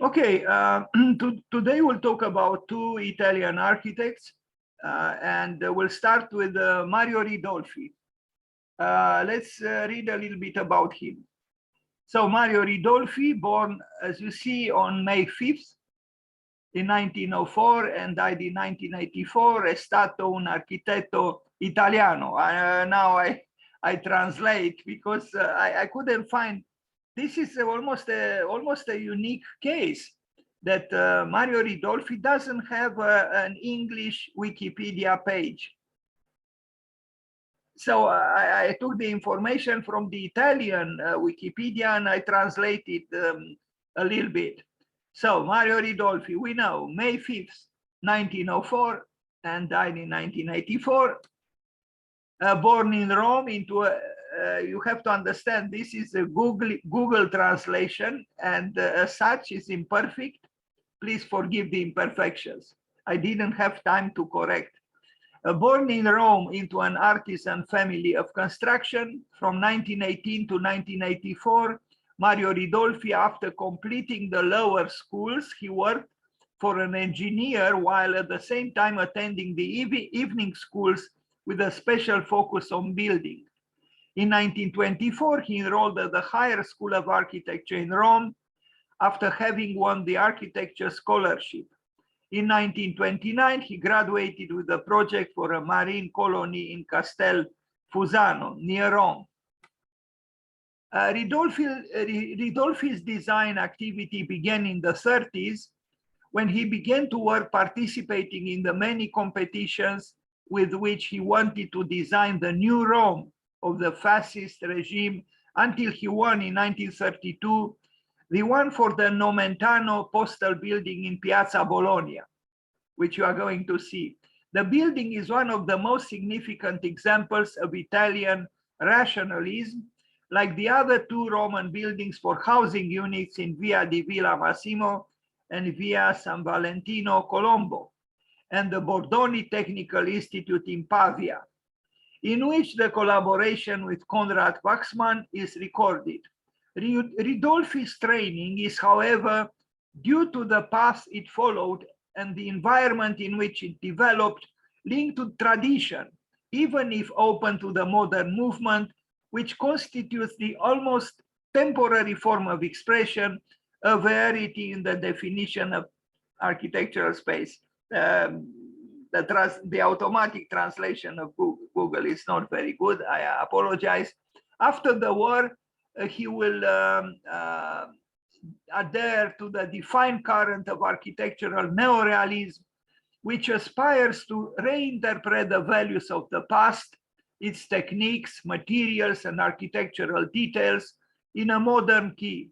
Okay, today we'll talk about two Italian architects, and we'll start with Mario Ridolfi. Let's read a little bit about him. So Mario Ridolfi, born, as you see, on May 5th in 1904 and died in 1984, è stato un architetto italiano. Now I translate because I couldn't find. This is almost a unique case that Mario Ridolfi doesn't have an English Wikipedia page. So I took the information from the Italian Wikipedia and I translated a little bit. So Mario Ridolfi, we know, May 5th, 1904, and died in 1984. Born in Rome into a, you have to understand this is a Google translation, and as such is imperfect. Please forgive the imperfections. I didn't have time to correct. Born in Rome into an artisan family of construction from 1918 to 1984, Mario Ridolfi, after completing the lower schools, he worked for an engineer while at the same time attending the evening schools with a special focus on building. In 1924, he enrolled at the Higher School of Architecture in Rome after having won the architecture scholarship. In 1929, he graduated with a project for a marine colony in Castel Fusano, near Rome. Ridolfi's design activity began in the 30s when he began to work participating in the many competitions with which he wanted to design the new Rome of the fascist regime until he won in 1932 the one for the Nomentano postal building in Piazza Bologna, which you are going to see. The building is one of the most significant examples of Italian rationalism, like the other two Roman buildings for housing units in Via di Villa Massimo and Via San Valentino Colombo, and the Bordoni Technical Institute in Pavia, in which the collaboration with Konrad Wachsmann is recorded. Ridolfi's training is, however, due to the path it followed and the environment in which it developed, linked to tradition, even if open to the modern movement, which constitutes the almost temporary form of expression, a variety in the definition of architectural space. The automatic translation of Google is not very good. I apologize. After the war, he will adhere to the defined current of architectural neorealism, which aspires to reinterpret the values of the past, its techniques, materials, and architectural details in a modern key,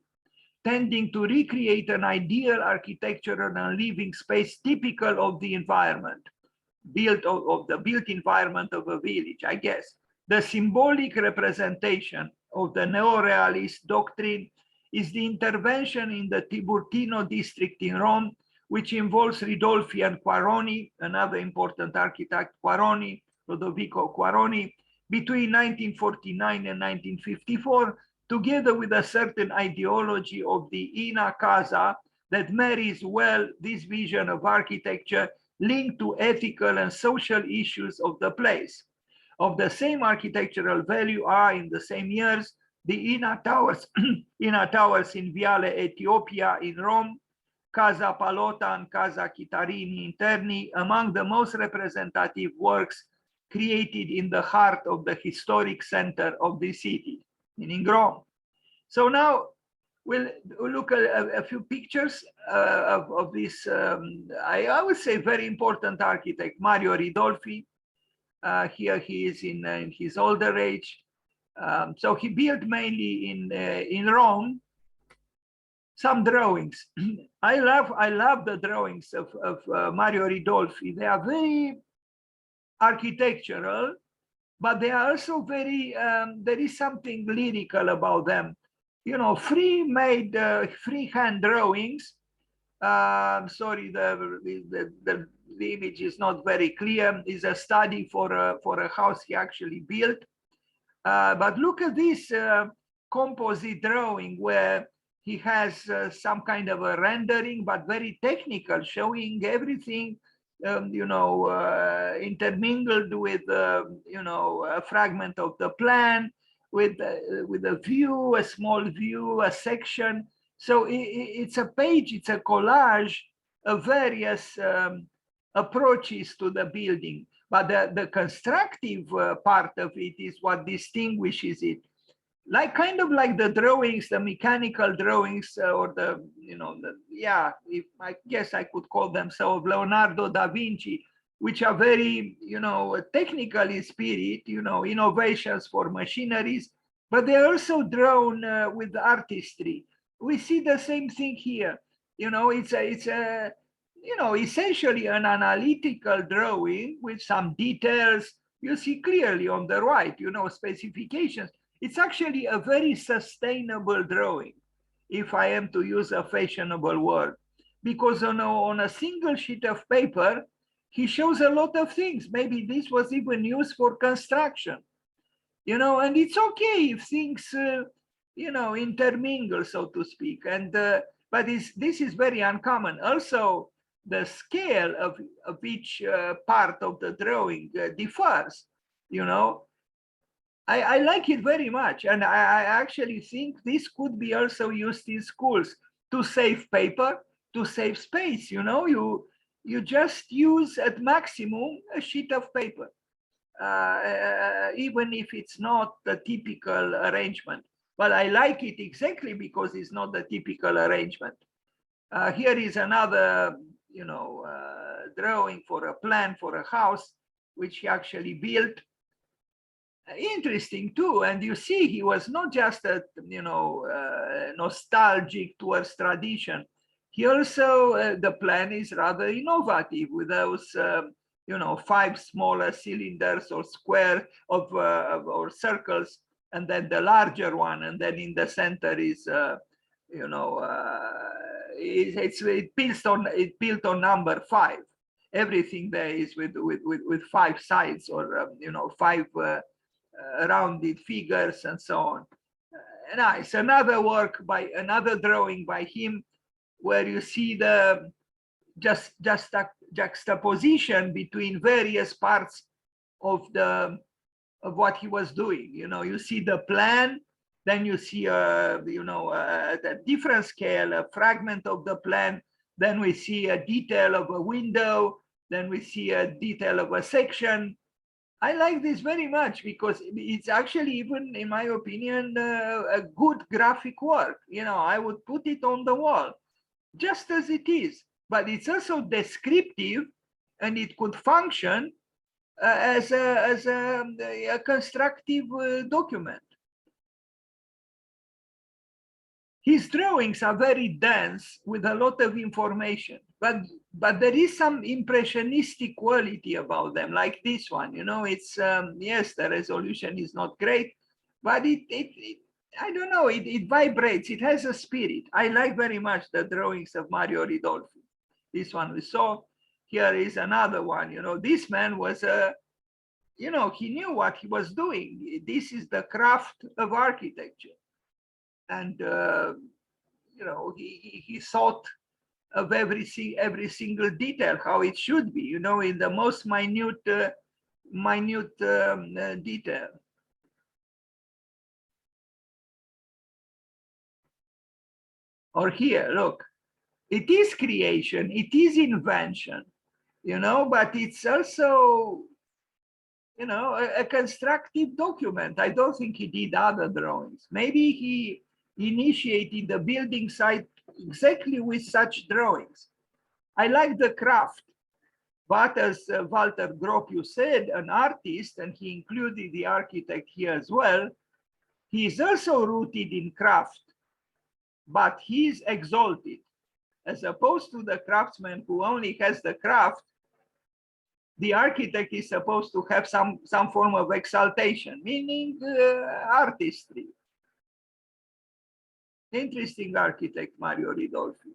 tending to recreate an ideal architectural and living space typical of the environment, of the built environment of a village, I guess. The symbolic representation of the neorealist doctrine is the intervention in the Tiburtino district in Rome, which involves Ridolfi and Quaroni, another important architect, Quaroni, Lodovico Quaroni, between 1949 and 1954, together with a certain ideology of the Ina Casa that marries well this vision of architecture linked to ethical and social issues of the place. Of the same architectural value are, in the same years, the Ina Towers, Ina Towers in Viale Ethiopia in Rome, Casa Palota and Casa Chitarini Interni, among the most representative works created in the heart of the historic center of the city, meaning Rome. So now we'll look at a few pictures of this, I would say, very important architect, Mario Ridolfi. Here he is in his older age. So he built mainly in Rome. Some drawings. I love the drawings of Mario Ridolfi. They are very architectural, but they are also very, there is something lyrical about them. You know, free-made, freehand drawings. Sorry, the image is not very clear. It's a study for a house he actually built. But look at this composite drawing where He has some kind of a rendering, but very technical, showing everything, intermingled with, a fragment of the plan, with a view, a small view, a section. So it's a page, it's a collage of various approaches to the building. But the constructive part of it is what distinguishes it. Like kind of like the drawings, the mechanical drawings, or I guess I could call them so, of Leonardo da Vinci, which are very, technical in spirit, innovations for machineries, but they're also drawn with artistry. We see the same thing here. It's essentially an analytical drawing with some details. You see clearly on the right, specifications. It's actually a very sustainable drawing, if I am to use a fashionable word, because on a single sheet of paper, he shows a lot of things. Maybe this was even used for construction, and it's okay if things, intermingle, so to speak. And but this is very uncommon. Also, the scale of each part of the drawing differs, I like it very much. And I actually think this could be also used in schools to save paper, to save space. You just use at maximum a sheet of paper, even if it's not the typical arrangement. But I like it exactly because it's not the typical arrangement. Here is another, drawing for a plan for a house, which he actually built. Interesting too. And you see, he was not just a, nostalgic towards tradition. He also, the plan is rather innovative with those, 5 smaller cylinders or square or circles, and then the larger one, and then in the center is, it's built on number 5. Everything there is with 5 sides, or 5 rounded figures and so on. Nice. Another drawing by him, where you see the just a juxtaposition between various parts of what he was doing. You see the plan, then you see a different scale, a fragment of the plan, then we see a detail of a window, then we see a detail of a section. I like this very much because it's actually, even in my opinion, a good graphic work. I would put it on the wall just as it is, but it's also descriptive, and it could function as a constructive document. His drawings are very dense with a lot of information, but there is some impressionistic quality about them, like this one. It's yes, the resolution is not great, but I don't know, it vibrates. It has a spirit. I like very much the drawings of Mario Ridolfi. This one we saw. Here is another one. This man was he knew what he was doing. This is the craft of architecture. And he thought of every single detail, how it should be, in the most minute detail. Or here, look, it is creation, it is invention, but it's also, a constructive document. I don't think he did other drawings. Maybe he initiated the building site exactly with such drawings. I like the craft, but as Walter Gropius said, an artist, and he included the architect here as well, he is also rooted in craft, but he's exalted, as opposed to the craftsman who only has the craft. The architect is supposed to have some form of exaltation, meaning artistry. Interesting architect, Mario Ridolfi.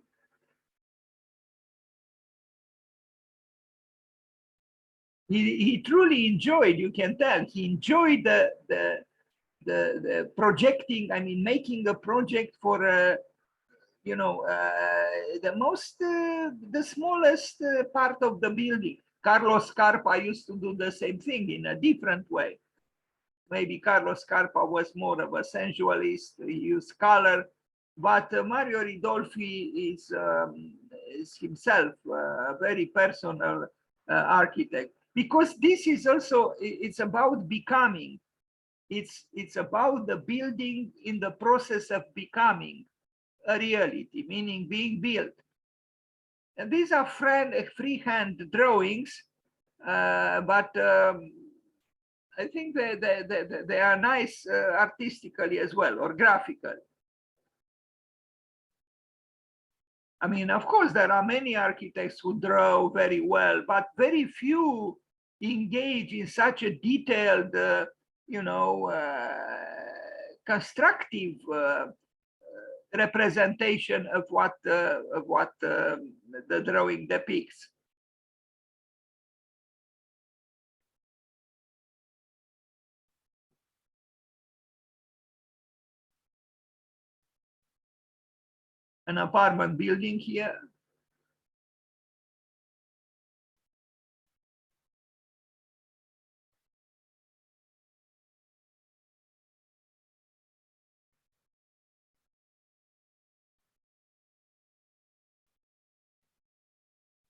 He truly enjoyed, you can tell, he enjoyed the projecting, making a project for you know, the smallest part of the building. Carlo Scarpa used to do the same thing in a different way. Maybe Carlo Scarpa was more of a sensualist, he used color, but Mario Ridolfi is himself a very personal architect, because this is also, it's about becoming. It's about the building in the process of becoming a reality, meaning being built. And these are freehand drawings, but I think they are nice artistically as well, or graphically. I mean, of course, there are many architects who draw very well, but very few engage in such a detailed, you know, constructive representation of what the drawing depicts. An apartment building here.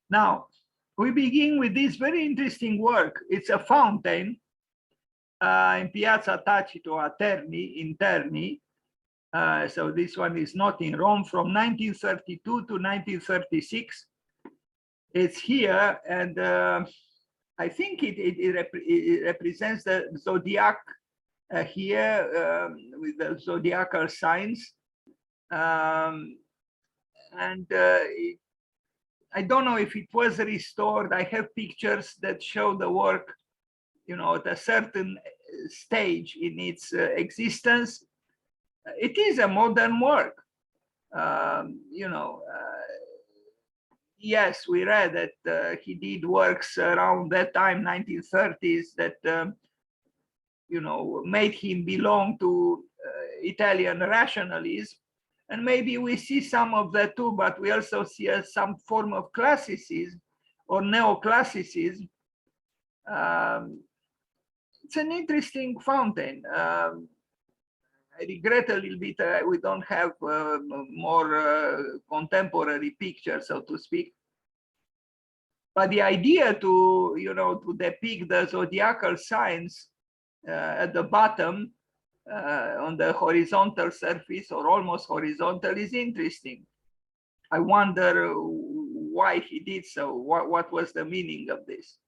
Now, we begin with this very interesting work. It's a fountain in Piazza Tacito a Terni, in Terni. So this one is not in Rome, from 1932 to 1936. It's here, and I think it represents the zodiac here with the zodiacal signs. And I don't know if it was restored. I have pictures that show the work, you know, at a certain stage in its existence. It is a modern work. You know, yes, we read that he did works around that time, 1930s, that you know, made him belong to Italian rationalism. And maybe we see some of that too, but we also see some form of classicism or neoclassicism. It's an interesting fountain. I regret a little bit we don't have more contemporary pictures, so to speak. But the idea to, you know, to depict the zodiacal signs at the bottom on the horizontal surface, or almost horizontal, is interesting. I wonder why he did so. What was the meaning of this?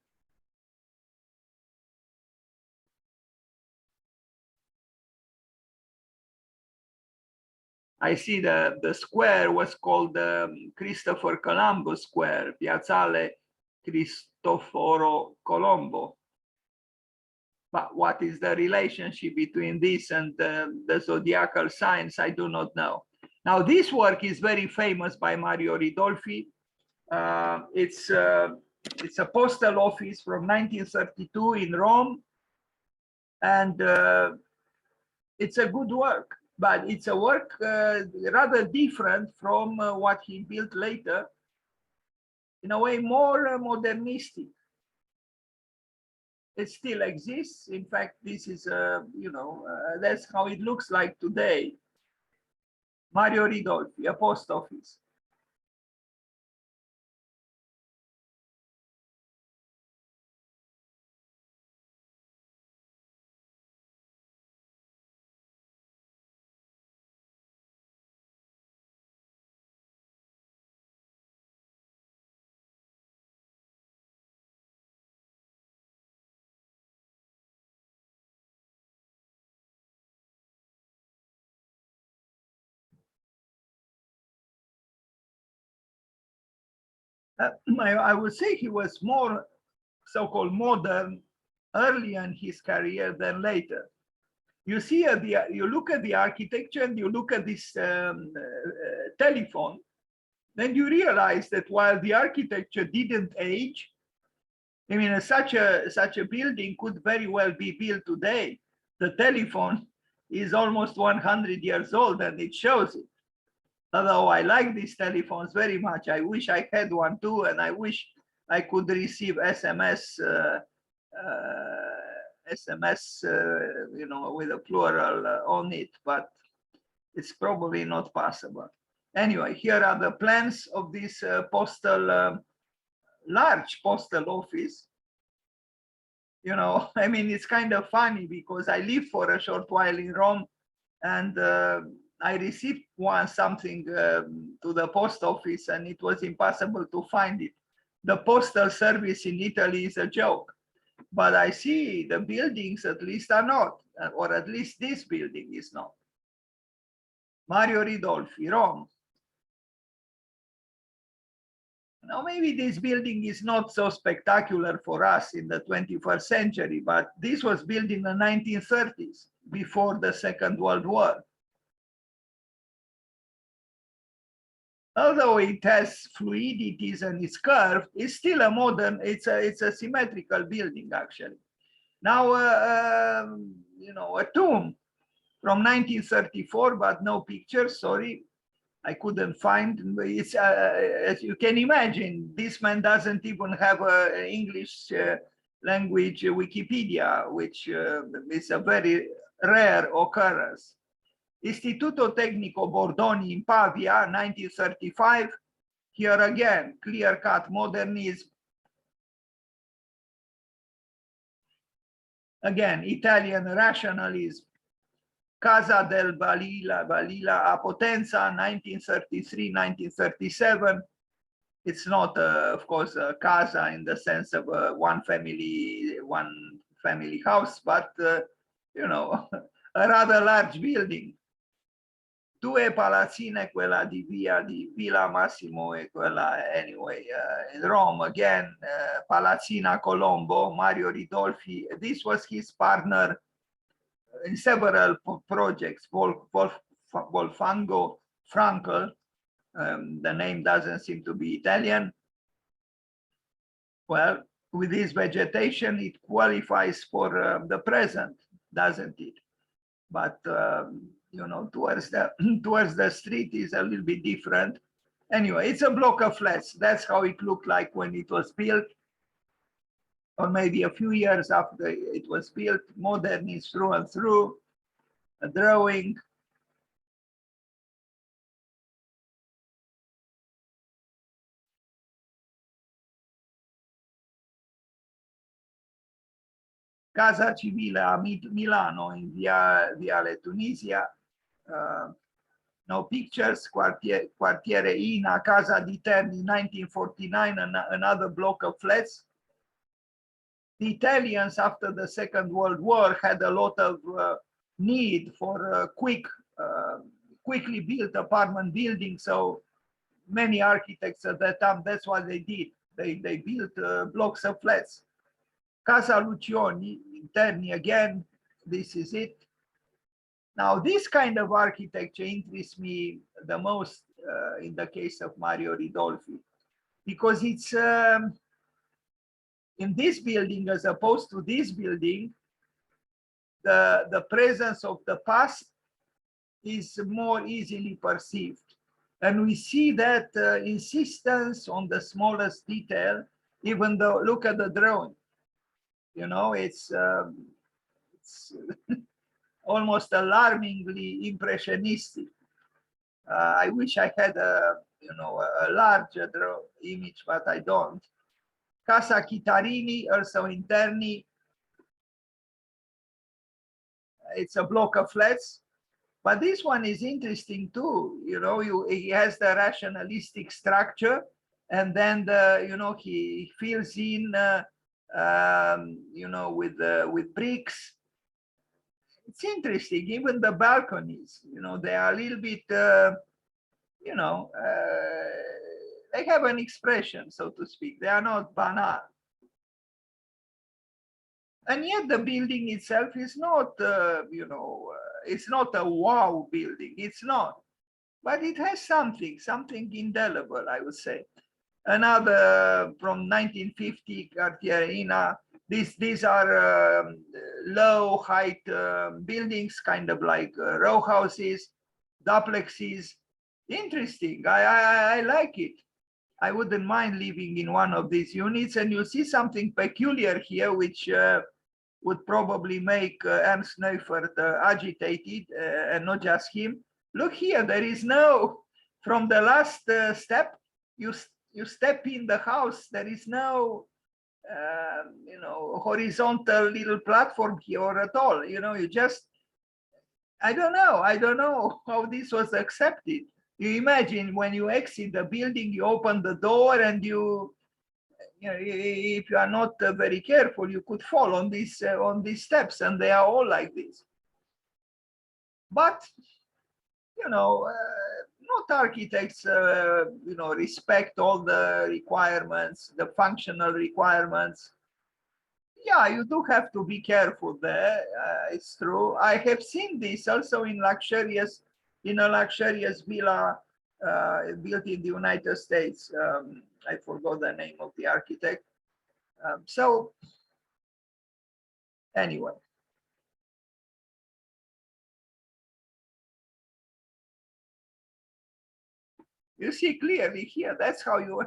I see the square was called Christopher Colombo Square, Piazzale Cristoforo Colombo. But what is the relationship between this and the zodiacal signs? I do not know. Now, this work is very famous by Mario Ridolfi. It's a postal office from 1932 in Rome. And it's a good work, but it's a work rather different from what he built later, in a way more modernistic. It still exists. In fact, this is, you know, that's how it looks like today. Mario Ridolfi, a post office. I would say he was more so-called modern early in his career than later. You see, you look at the architecture and you look at this telephone, then you realize that while the architecture didn't age, I mean, such a building could very well be built today. The telephone is almost 100 years old, and it shows it. Although I like these telephones very much, I wish I had one too, and I wish I could receive SMS, SMS, with a plural on it, but it's probably not possible. Anyway, here are the plans of this large postal office. I mean, it's kind of funny because I lived for a short while in Rome, and I received something to the post office, and it was impossible to find it. The postal service in Italy is a joke, but I see the buildings at least are not, or at least this building is not. Mario Ridolfi, Rome. Now, maybe this building is not so spectacular for us in the 21st century, but this was built in the 1930s, before the Second World War. Although it has fluidities and it's curved, it's still a modern, it's a symmetrical building, actually. Now, a tomb from 1934, but no pictures, sorry. I couldn't find. It's as you can imagine, this man doesn't even have an English language Wikipedia, which is a very rare occurrence. Istituto Tecnico Bordoni in Pavia, 1935. Here again, clear-cut modernism. Again, Italian rationalism. Casa del Balilla a Potenza, 1933-1937. It's not, of course, a casa in the sense of one family house, but a rather large building. Due palazzine, quella di Villa Massimo e quella, anyway, in Rome again, Palazzina Colombo, Mario Ridolfi. This was his partner in several projects, Wolfgango Frankel. The name doesn't seem to be Italian. Well, with this vegetation, it qualifies for the present, doesn't it? But towards the street is a little bit different. Anyway, it's a block of flats. That's how it looked like when it was built, or maybe a few years after it was built. Modern is through and through. A drawing. Casa Civile a Milano in Viale Tunisia. No pictures. Quartiere Ina, Casa di Terni, 1949, another block of flats. The Italians, after the Second World War, had a lot of need for quickly built apartment buildings. So many architects at that time, that's what they did. They built blocks of flats. Casa Lucioni, Terni again, this is it. Now, this kind of architecture interests me the most in the case of Mario Ridolfi, because it's in this building, as opposed to this building, the presence of the past is more easily perceived. And we see that insistence on the smallest detail, even though, look at the drawing. It's almost alarmingly impressionistic. I wish I had a larger image, but I don't. Casa Chitarini, also in Terni. It's a block of flats, but this one is interesting too. He has the rationalistic structure, and then he fills in, with bricks. It's interesting. Even the balconies, they are a little bit, they have an expression, so to speak. They are not banal. And yet the building itself is not, it's not a wow building. It's not. But it has something indelible, I would say. Another from 1950, Quartiere Ina. These are low height buildings, kind of like row houses, duplexes. Interesting. I like it. I wouldn't mind living in one of these units. And you see something peculiar here, which would probably make Ernst Neufert agitated, and not just him. Look here, there is no, from the last step, you step in the house, there is no, you know, horizontal little platform here at all. You know, you just, I don't know how this was accepted. You imagine when you exit the building, you open the door and you know, if you are not very careful, you could fall on these steps, and they are all like this. But you know, not architects, you know, respect all the requirements, the functional requirements. Yeah, you do have to be careful there. It's true. I have seen this also in a luxurious villa built in the United States. I forgot the name of the architect. So anyway, you see clearly here, that's how you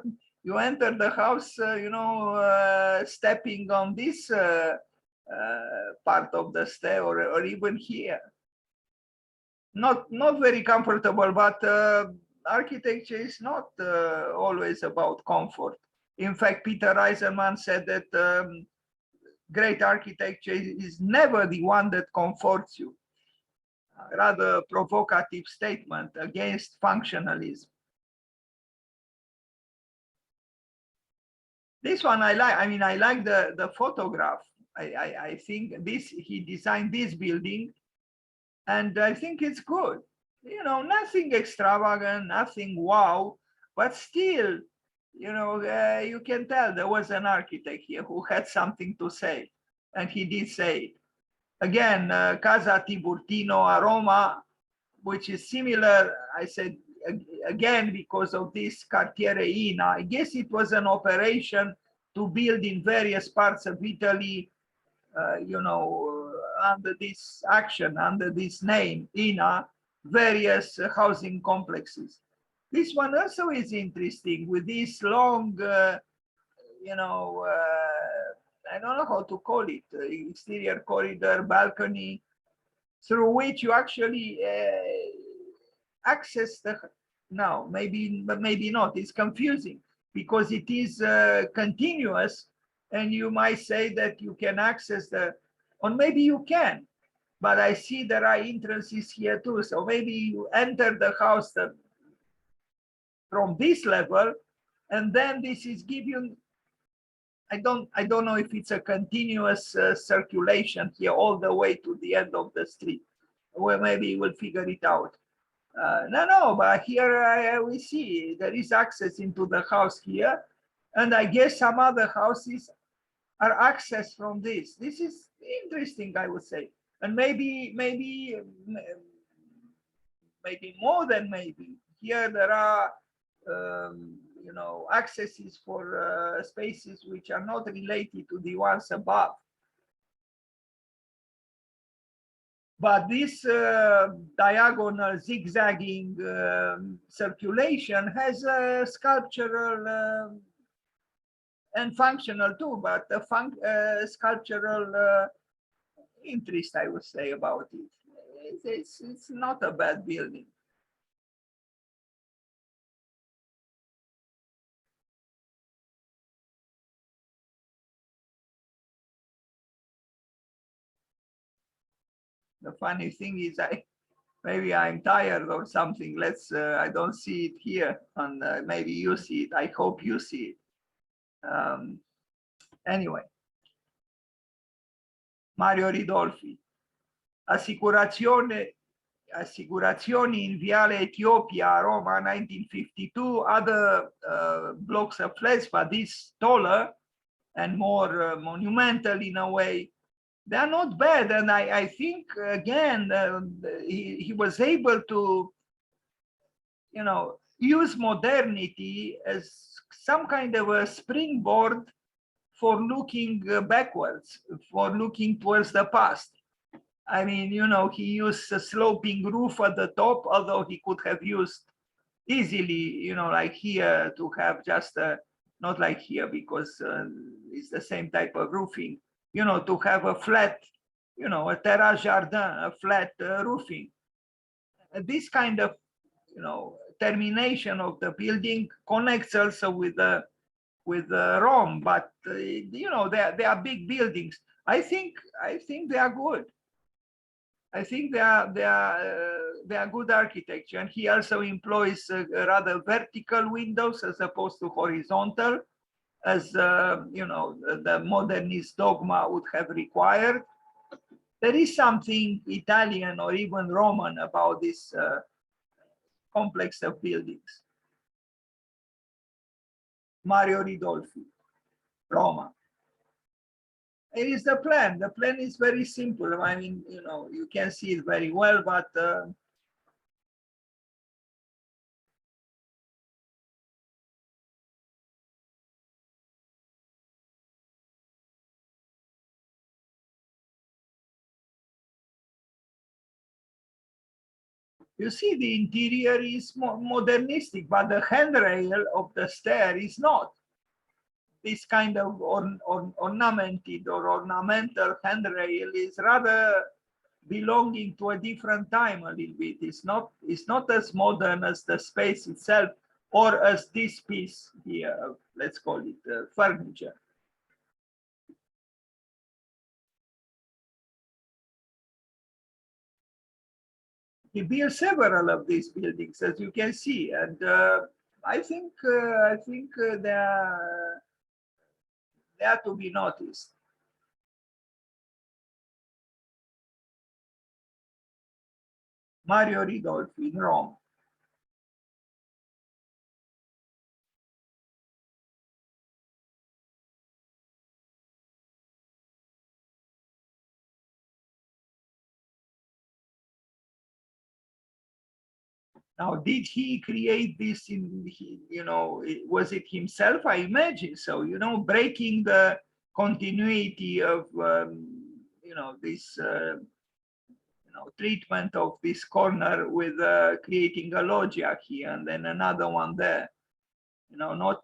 enter the house, you know, stepping on this part of the stair, or even here. Not very comfortable, but architecture is not always about comfort. In fact, Peter Eisenman said that great architecture is never the one that comforts you. Rather provocative statement against functionalism. This one I like. I mean, I like the photograph. I think he designed this building, and I think it's good. You know, nothing extravagant, nothing wow, but still, you know, you can tell there was an architect here who had something to say, and he did say it. Again, Casa Tiburtino a Roma, which is similar, I said, again, because of this Cartiere Ina. I guess it was an operation to build in various parts of Italy, you know, under this action, under this name, INA, various housing complexes. This one also is interesting with this long, you know, I don't know how to call it, exterior corridor, balcony, through which you actually access the, no, maybe, but maybe not, it's confusing because it is continuous, and you might say that you can access the, or maybe you can, but I see there are entrances here too. So maybe you enter the house from this level, and then this is giving, I don't know if it's a continuous circulation here all the way to the end of the street. Well, maybe we'll figure it out. No, but here we see there is access into the house here, and I guess some other houses are accessed from this. This is interesting, I would say, and maybe more than maybe. Here there are, you know, accesses for spaces which are not related to the ones above. But this diagonal zigzagging circulation has a sculptural and functional too, but the sculptural interest, I would say, about it. It's not a bad building. The funny thing is, maybe I'm tired or something. Let's, I don't see it here, and maybe you see it. I hope you see it. Anyway, Mario Ridolfi, assicurazioni in Viale Ethiopia, Roma, 1952. Other blocks of flats, but this taller and more monumental in a way. They are not bad, and I think again he was able to, you know, use modernity as some kind of a springboard for looking backwards, for looking towards the past. I mean, you know, he used a sloping roof at the top, although he could have used easily, you know, like here to have just not like here because it's the same type of roofing, you know, to have a flat, you know, a terrace jardin, a flat roofing. This kind of, you know, termination of the building connects also with Rome, but you know, they are big buildings. I think they are good. I think they are good architecture, and he also employs rather vertical windows as opposed to horizontal, as you know, the modernist dogma would have required. There is something Italian or even Roman about this complex of buildings. Mario Ridolfi, Roma. It is the plan. The plan is very simple. I mean, you know, you can see it very well, but you see the interior is modernistic, but the handrail of the stair is not. This kind of ornamented or ornamental handrail is rather belonging to a different time a little bit. It's not as modern as the space itself or as this piece here, let's call it furniture. He built several of these buildings, as you can see, and I think they are to be noticed. Mario Ridolfi in Rome. Now, did he create this in, you know, was it himself? I imagine so, you know, breaking the continuity of, you know, this, you know, treatment of this corner with creating a loggia here and then another one there, you know, not,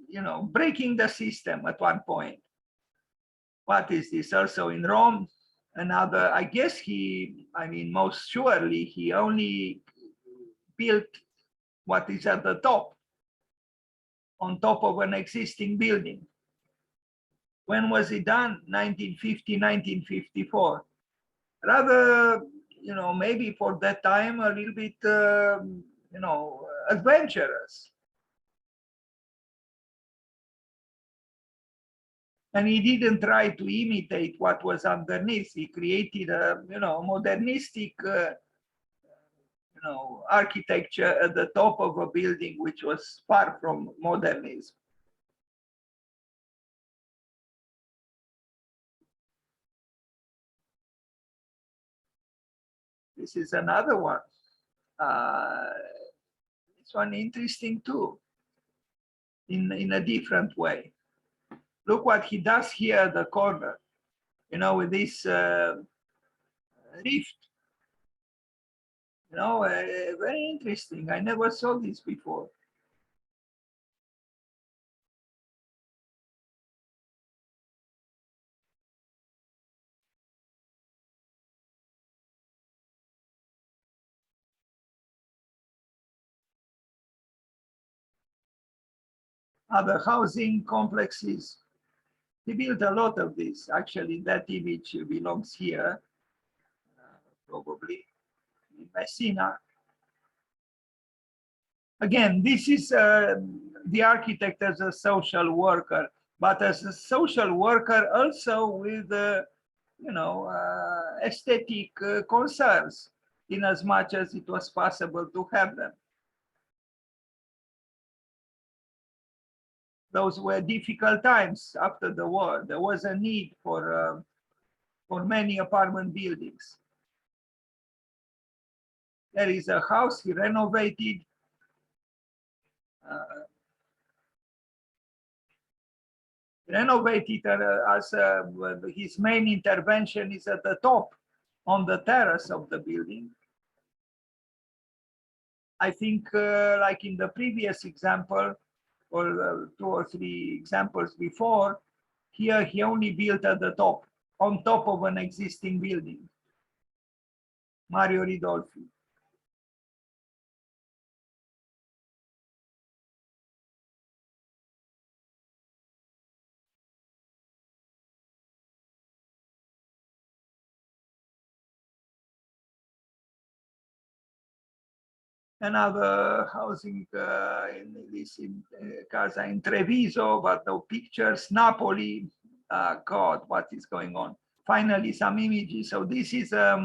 you know, breaking the system at one point. What is this also in Rome? Another, I guess I mean, most surely he only built what is at the top, on top of an existing building. When was it done? 1950, 1954. Rather, you know, maybe for that time a little bit, you know, adventurous. And he didn't try to imitate what was underneath. He created a, you know, modernistic, you know, architecture at the top of a building which was far from modernism. This is another one. This one interesting too, in a different way. Look what he does here at the corner, you know, with this rift. You know, very interesting. I never saw this before. Other housing complexes. He built a lot of this. Actually, that image belongs here, probably in Messina. Again, this is the architect as a social worker, but as a social worker also with, you know, aesthetic concerns, in as much as it was possible to have them. Those were difficult times after the war. There was a need for many apartment buildings. There is a house he renovated. Renovated as his main intervention is at the top on the terrace of the building. I think like in the previous example, or 2 or 3 examples before, here he only built at the top, on top of an existing building. Mario Ridolfi. Another housing in this casa in Treviso, but no pictures. Napoli, God, what is going on? Finally, some images. So this is a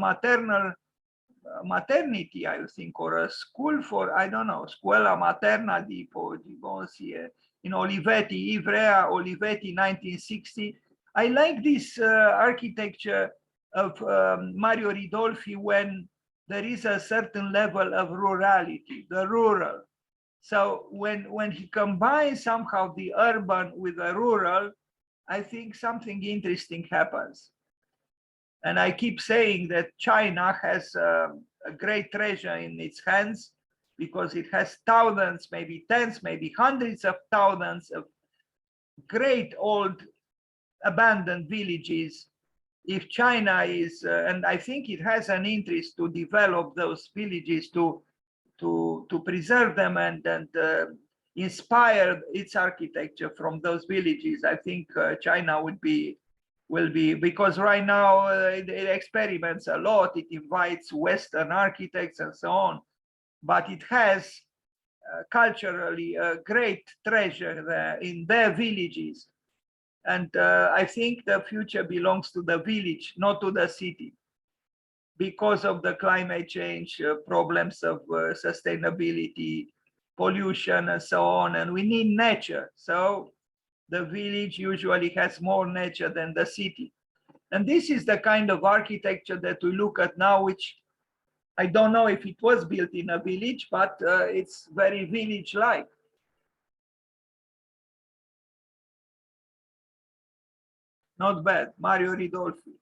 maternity, I think, or a school for, I don't know, Scuola Materna di Poggibonsi in Olivetti, Ivrea, Olivetti, 1960. I like this architecture of Mario Ridolfi when there is a certain level of rurality, the rural. So when he combines somehow the urban with the rural, I think something interesting happens. And I keep saying that China has a great treasure in its hands because it has thousands, maybe tens, maybe hundreds of thousands of great old abandoned villages. If China is, and I think it has an interest to develop those villages, to preserve them and inspire its architecture from those villages, I think China will be, because right now it experiments a lot, it invites Western architects and so on, but it has culturally a great treasure there in their villages. And I think the future belongs to the village, not to the city, because of the climate change problems of sustainability, pollution, and so on. And we need nature. So the village usually has more nature than the city. And this is the kind of architecture that we look at now, which I don't know if it was built in a village, but it's very village-like. Not bad, Mario Ridolfi.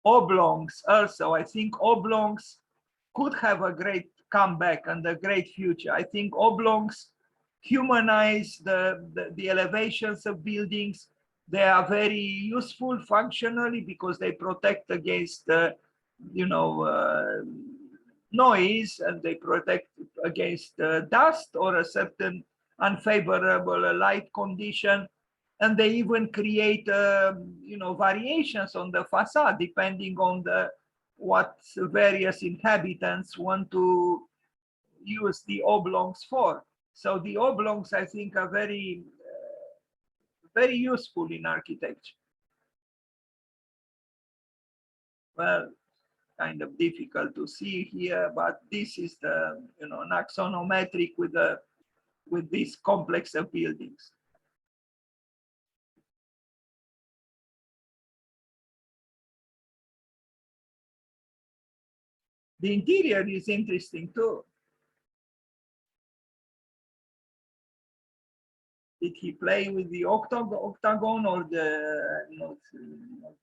Oblongs also, I think oblongs could have a great comeback and a great future. I think oblongs humanize the elevations of buildings. They are very useful functionally because they protect against noise, and they protect against dust or a certain unfavorable light condition. And they even create variations on the facade depending on what various inhabitants want to use the oblongs for. So the oblongs, I think, are very useful in architecture. Well, kind of difficult to see here, but this is the an axonometric with this complex of buildings. The interior is interesting too. Did he play with the octagon or the, not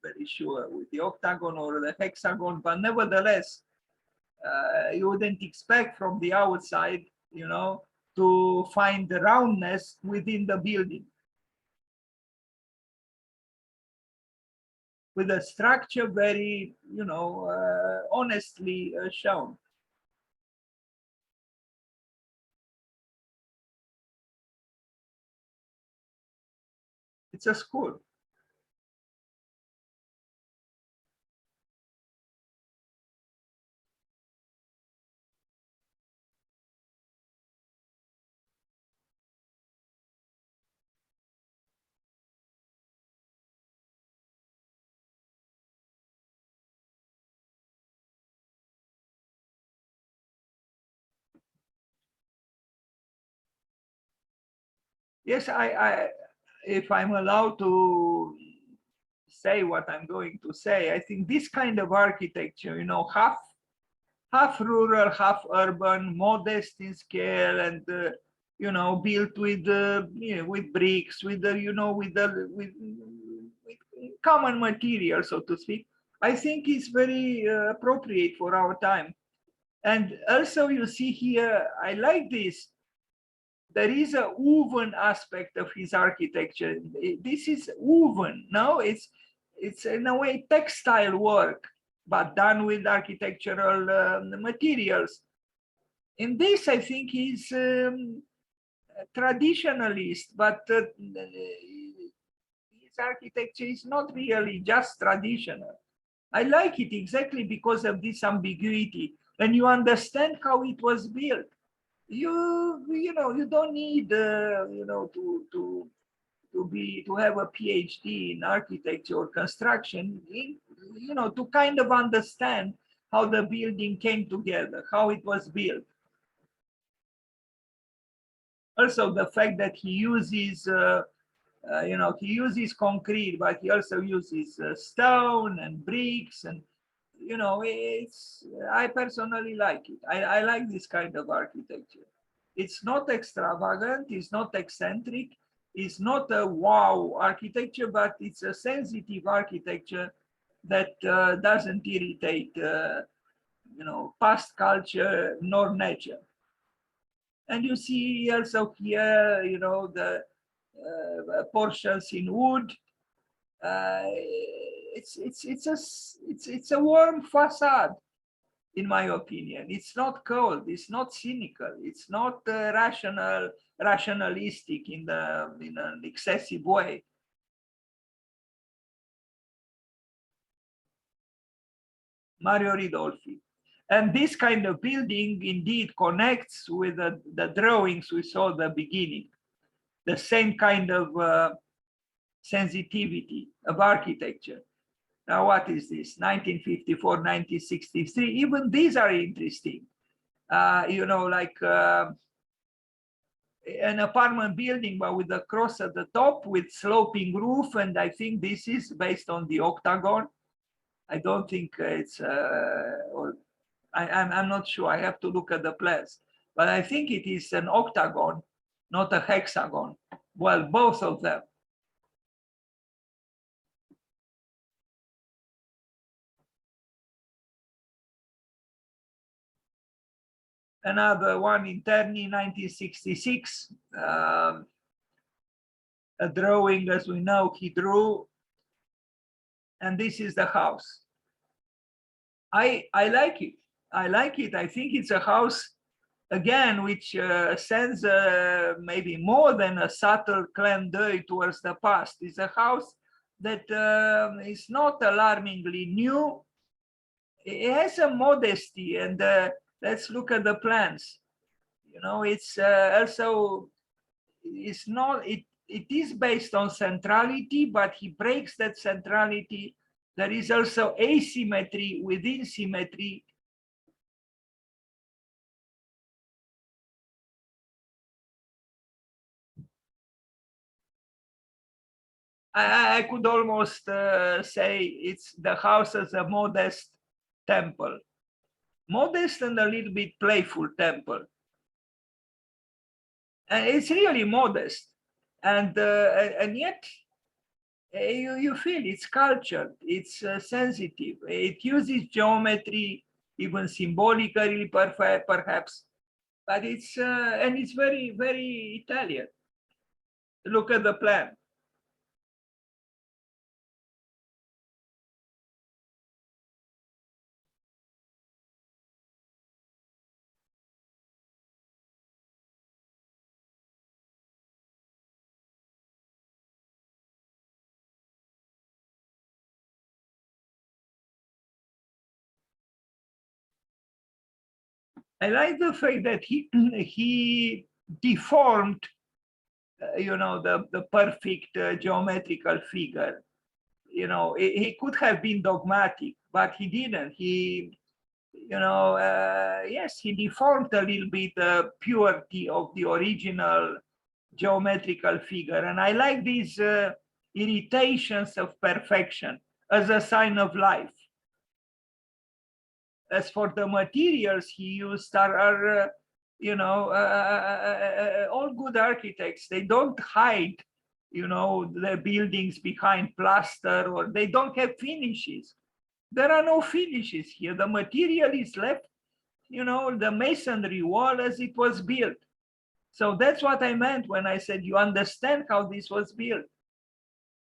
very sure, with the octagon or the hexagon, but nevertheless, you wouldn't expect from the outside, to find the roundness within the building. With the structure very, honestly shown. It's a school. Yes, if I'm allowed to say what I'm going to say, I think this kind of architecture, half rural, half urban, modest in scale, and built with with bricks, with common material, so to speak. I think is very appropriate for our time. And also you see here, I like this. There is a woven aspect of his architecture. This is woven, no? It's in a way textile work, but done with architectural materials. In this, I think he's traditionalist, but his architecture is not really just traditional. I like it exactly because of this ambiguity, and you understand how it was built. You know, you don't need you know, to have a PhD in architecture or construction, you know, to kind of understand how the building came together, how it was built. Also, the fact that he uses you know, he uses concrete, but he also uses stone and bricks, and you know, it's, I personally like it. I like this kind of architecture. It's not extravagant, it's not eccentric, it's not a wow architecture, but it's a sensitive architecture that doesn't irritate you know, past culture nor nature. And you see also here, you know, the portions in wood. It's a warm facade, in my opinion. It's not cold. It's not cynical. It's not rationalistic in an excessive way. Mario Ridolfi. And this kind of building indeed connects with the drawings we saw at the beginning. The same kind of sensitivity of architecture. Now, what is this? 1954, 1963. Even these are interesting. You know, like an apartment building, but with a cross at the top with sloping roof. And I think this is based on the octagon. I don't think it's, or I'm not sure. I have to look at the plans. But I think it is an octagon, not a hexagon. Well, both of them. Another one in Terni, 1966. A drawing, as we know, he drew. And this is the house. I like it. I like it. I think it's a house, again, which sends maybe more than a subtle clin d'oeil towards the past. It's a house that is not alarmingly new. It has a modesty, and let's look at the plans. You know, it's also, it's not, it is based on centrality, but he breaks that centrality. There is also asymmetry within symmetry. I could almost say it's the house as a modest temple. Modest and a little bit playful temple. And it's really modest. And yet, you feel it's cultured, it's sensitive. It uses geometry, even symbolically, perhaps. But it's, and it's very, very Italian. Look at the plan. I like the fact that he deformed, you know, the perfect geometrical figure. You know, he could have been dogmatic, but he didn't. He, you know, yes, he deformed a little bit the purity of the original geometrical figure. And I like these irritations of perfection as a sign of life. As for the materials he used are you know, all good architects, they don't hide, you know, the buildings behind plaster, or they don't have finishes. There are no finishes here. The material is left, you know, the masonry wall as it was built. So that's what I meant when I said you understand how this was built.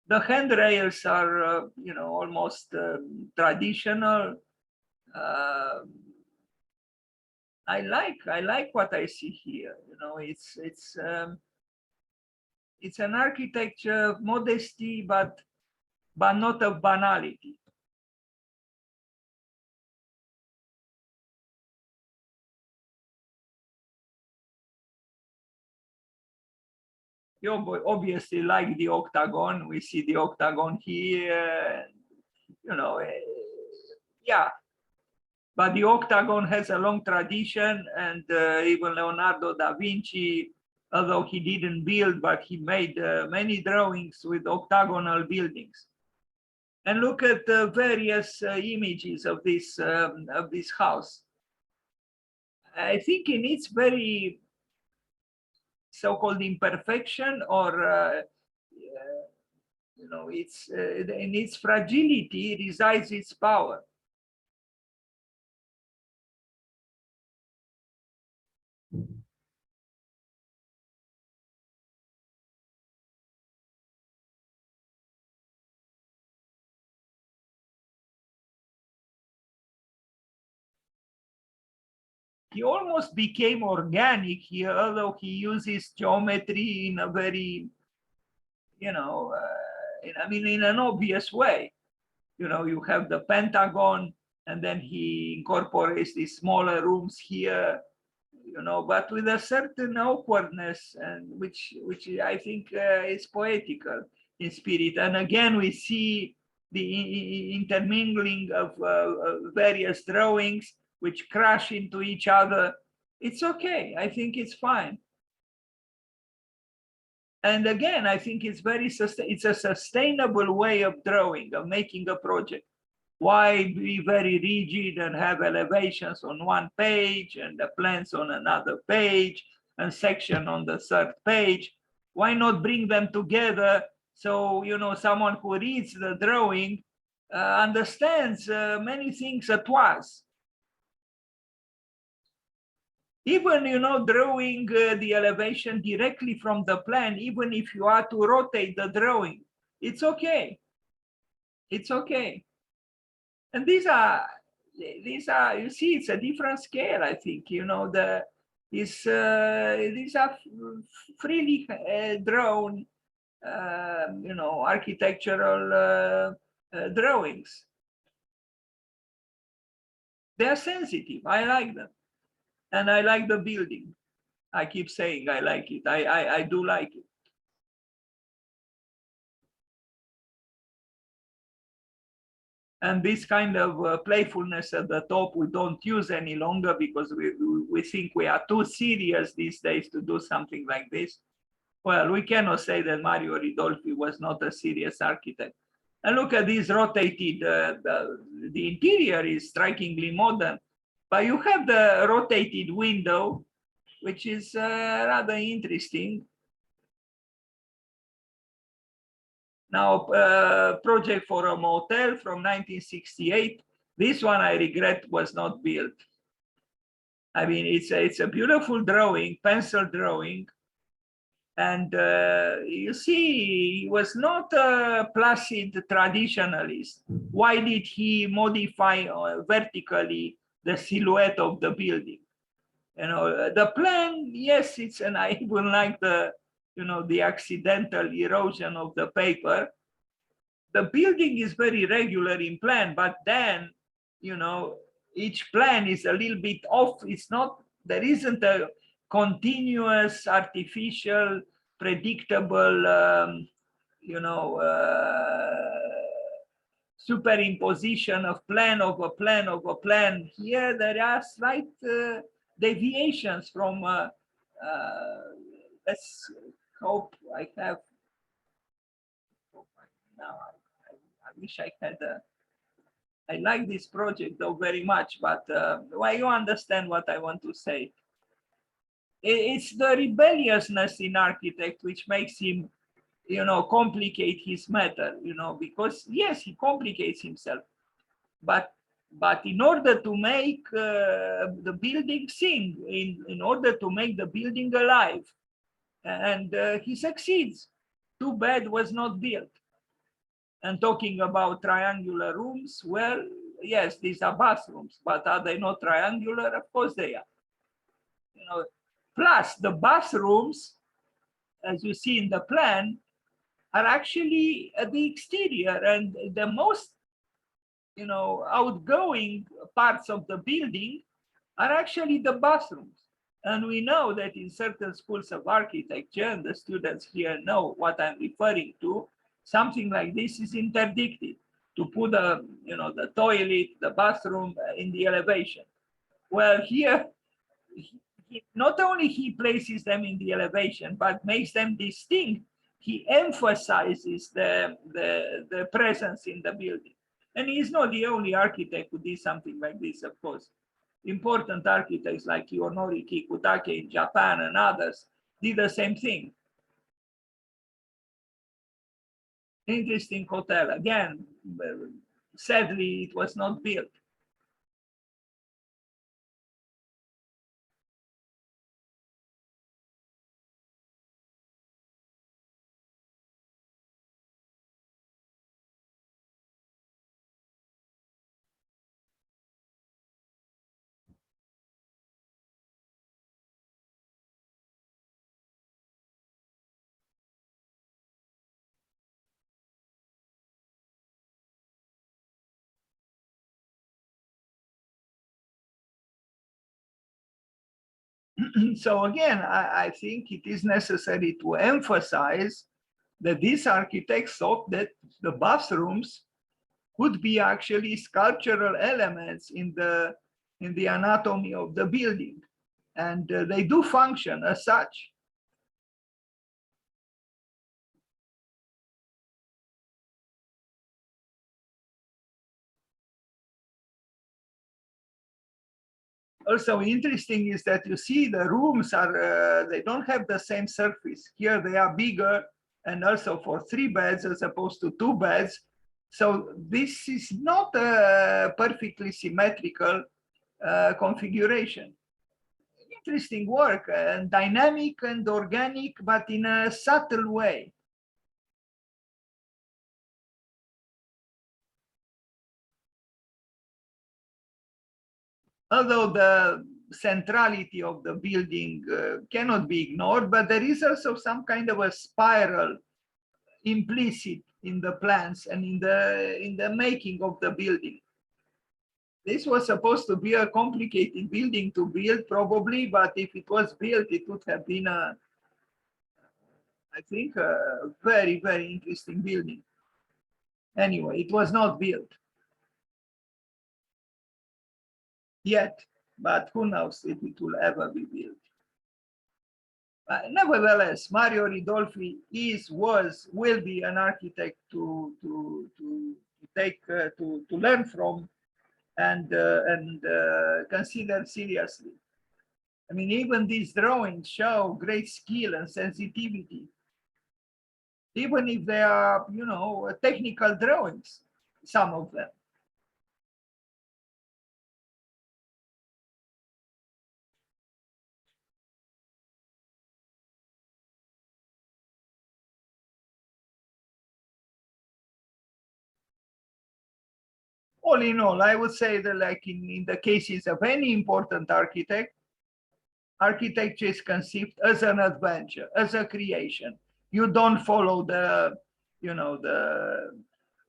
The handrails are, you know, almost traditional. I like what I see here. You know, it's an architecture of modesty, but not of banality. You obviously like the octagon. We see the octagon here. You know, yeah. But the octagon has a long tradition, and even Leonardo da Vinci, although he didn't build, but he made many drawings with octagonal buildings. And look at the various images of this house. I think in its very so-called imperfection, or you know, in its fragility resides its power. He almost became organic here, although he uses geometry in a very, you know, I mean, in an obvious way. You know, you have the Pentagon, and then he incorporates these smaller rooms here, you know, but with a certain awkwardness, and which I think is poetical in spirit. And again, we see the intermingling of various drawings which crash into each other. It's okay. I think it's fine. And again, I think it's it's a sustainable way of drawing, of making a project. Why be very rigid and have elevations on one page and the plans on another page and section on the third page? Why not bring them together so, you know, someone who reads the drawing understands many things at once? Even, you know, drawing the elevation directly from the plan, even if you are to rotate the drawing, it's okay. It's okay. And these are, you see, it's a different scale, I think, you know, these are freely drawn, you know, architectural drawings. They are sensitive. I like them. And I like the building. I keep saying I like it. I do like it. And this kind of playfulness at the top, we don't use any longer because we think we are too serious these days to do something like this. Well, we cannot say that Mario Ridolfi was not a serious architect. And look at this rotated, the interior is strikingly modern, but you have the rotated window, which is rather interesting. Now, project for a motel from 1968. This one I regret was not built. I mean, it's a beautiful drawing, pencil drawing. And you see, he was not a placid traditionalist. Why did he modify vertically the silhouette of the building? You know, the plan, yes, and I even like the, you know, the accidental erosion of the paper. The building is very regular in plan, but then, you know, each plan is a little bit off. It's not, there isn't a continuous, artificial, predictable, you know, superimposition of plan of a plan of a plan. Here, there are slight deviations from, let's hope I have, now I wish I had I like this project though very much, but well, you understand what I want to say. It's the rebelliousness in architect which makes him, you know, complicate his matter, you know, because yes, he complicates himself, but But in order to make the building sing, in order to make the building alive, and he succeeds. Too bad was not built. And talking about triangular rooms, well, yes, these are bathrooms, but are they not triangular? Of course they are. You know, plus the bathrooms, as you see in the plan, are actually at the exterior, and the most, outgoing parts of the building are actually the bathrooms. And we know that in certain schools of architecture, and the students here know what I'm referring to, something like this is interdicted, to put the toilet, the bathroom in the elevation. Well, here, not only he places them in the elevation, but makes them distinct. He emphasizes the presence in the building. And he's not the only architect who did something like this, of course. Important architects like Yonori Kikutake in Japan and others did the same thing. Interesting hotel. Again, sadly, it was not built. So again, I think it is necessary to emphasize that these architects thought that the bathrooms could be actually sculptural elements in the anatomy of the building, and they do function as such. Also interesting is that you see the rooms are, they don't have the same surface. Here they are bigger, and also for 3 beds as opposed to 2 beds. So this is not a perfectly symmetrical configuration. Interesting work, and dynamic and organic, but in a subtle way. Although the centrality of the building cannot be ignored, but there is also some kind of a spiral implicit in the plans and in the making of the building. This was supposed to be a complicated building to build, probably, but if it was built, it would have been I think, a very, very interesting building. Anyway, it was not built yet, but who knows if it will ever be built. Nevertheless, Mario Ridolfi will be an architect to learn from and consider seriously. I mean, even these drawings show great skill and sensitivity, even if they are, technical drawings, some of them. All in all, I would say that, like in the cases of any important architect, architecture is conceived as an adventure, as a creation. You don't follow the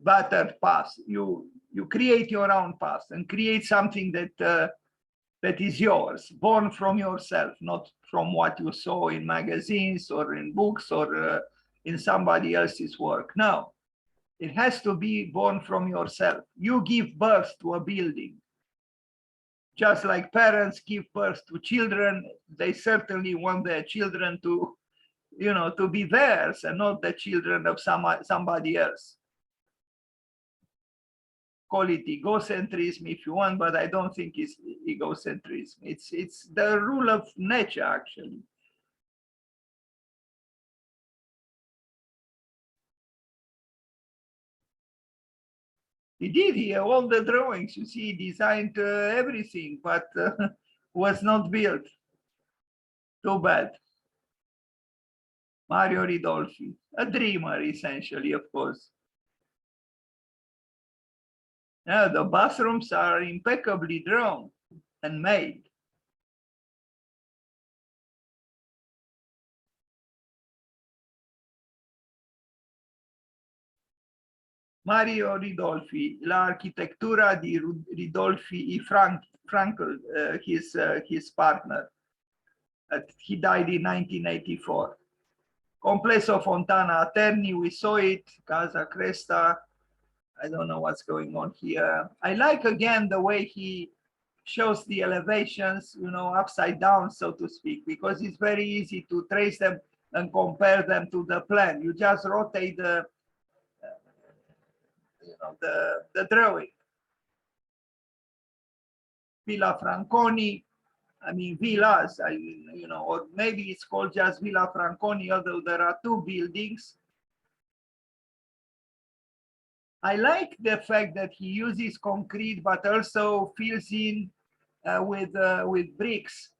battered path. You create your own path and create something that is yours, born from yourself, not from what you saw in magazines or in books or in somebody else's work. No, it has to be born from yourself. You give birth to a building. Just like parents give birth to children, they certainly want their children to, to be theirs and not the children of somebody else. Call it egocentrism if you want, but I don't think it's egocentrism. It's the rule of nature, actually. He did here all the drawings. You see, he designed everything, but was not built. Too bad. Mario Ridolfi, a dreamer, essentially, of course. Yeah, the bathrooms are impeccably drawn and made. Mario Ridolfi, l'architettura di Ridolfi Frankel, his partner. He died in 1984. Complesso Fontana Terni, we saw it, Casa Cresta. I don't know what's going on here. I like, again, the way he shows the elevations, you know, upside down, so to speak, because it's very easy to trace them and compare them to the plan. You just rotate the drawing. Villa Franconi, I mean, villas, or maybe it's called just Villa Franconi, although there are two buildings. I like the fact that he uses concrete, but also fills in with bricks,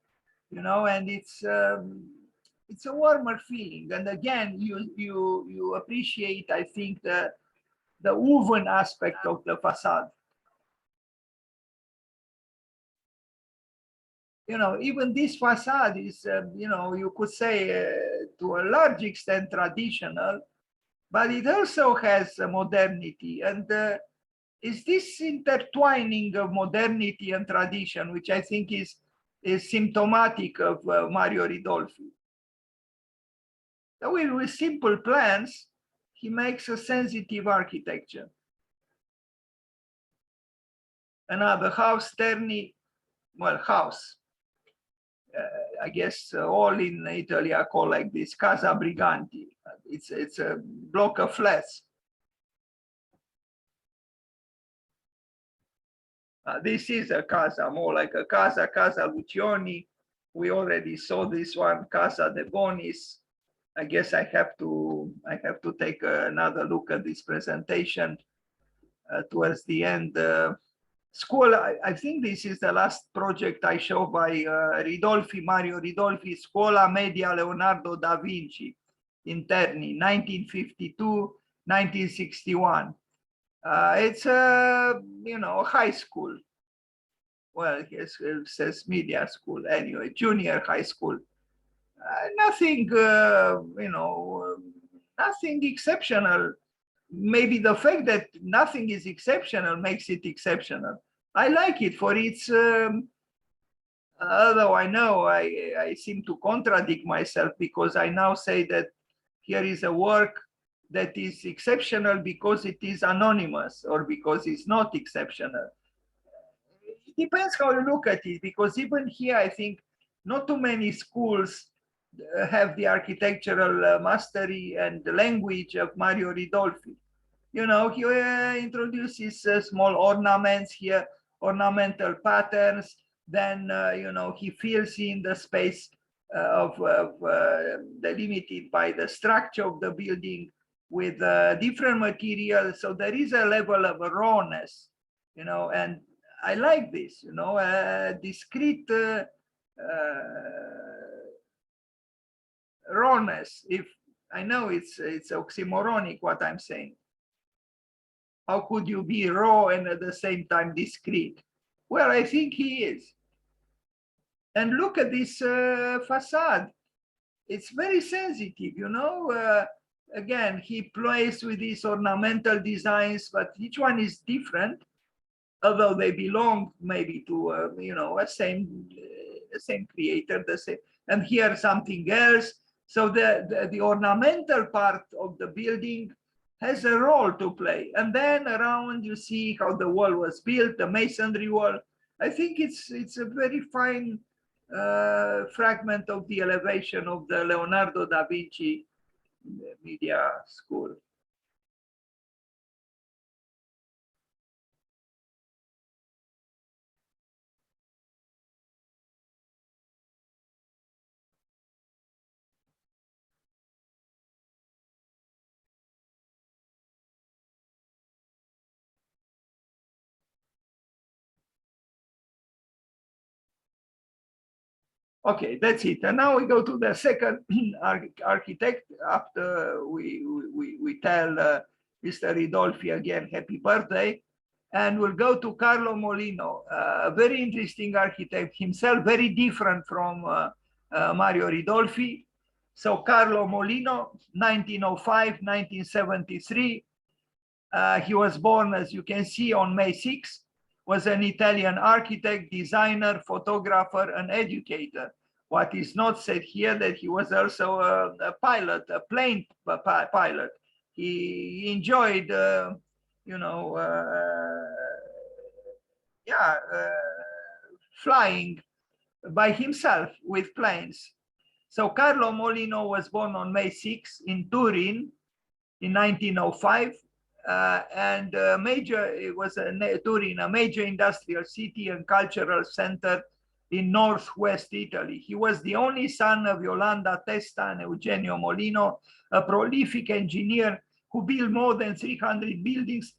you know, and it's a warmer feeling. And again, you appreciate, I think, the woven aspect of the facade. You know, even this facade is, you know, you could say to a large extent traditional, but it also has modernity. And it's this intertwining of modernity and tradition, which I think is symptomatic of Mario Ridolfi. So with simple plans, he makes a sensitive architecture. Another house, Terni, well, house. I guess all in Italy are called like this, Casa Briganti. It's a block of flats. This is a casa, more like a casa, Casa Lucioni. We already saw this one, Casa de Bonis. I guess I have to take another look at this presentation towards the end. School, I think this is the last project I show by Ridolfi, Mario Ridolfi, Scuola Media Leonardo da Vinci in Terni, 1952-1961. It's a, you know, high school. Well, it says media school anyway, junior high school. Nothing, you know, nothing exceptional. Maybe the fact that nothing is exceptional makes it exceptional. I like it for its, although I know I seem to contradict myself, because I now say that here is a work that is exceptional because it is anonymous or because it's not exceptional. It depends how you look at it, because even here, I think not too many schools have the architectural mastery and the language of Mario Ridolfi. You know, he introduces small ornaments here, ornamental patterns. Then, you know, he fills in the space delimited by the structure of the building with different materials. So there is a level of rawness, you know, and I like this, you know, discrete rawness. If I know it's oxymoronic what I'm saying. How could you be raw and at the same time discreet? Well, I think he is. And look at this facade. It's very sensitive, you know. Again, he plays with these ornamental designs, but each one is different, although they belong maybe to, you know, the same creator, the same. And here something else. So the ornamental part of the building has a role to play. And then around you see how the wall was built, the masonry wall. I think it's a very fine fragment of the elevation of the Leonardo da Vinci Media School. Okay, that's it. And now we go to the second architect after we tell Mr. Ridolfi again, happy birthday. And we'll go to Carlo Mollino, a very interesting architect himself, very different from Mario Ridolfi. So Carlo Mollino, 1905, 1973. He was born, as you can see, on May 6th, was an Italian architect, designer, photographer, and educator. What is not said here that he was also a pilot, a plane pilot. He enjoyed, flying by himself with planes. So Carlo Mollino was born on May 6 in Turin in 1905. It was Turin, a major industrial city and cultural center in northwest Italy. He was the only son of Yolanda Testa and Eugenio Mollino, a prolific engineer who built more than 300 buildings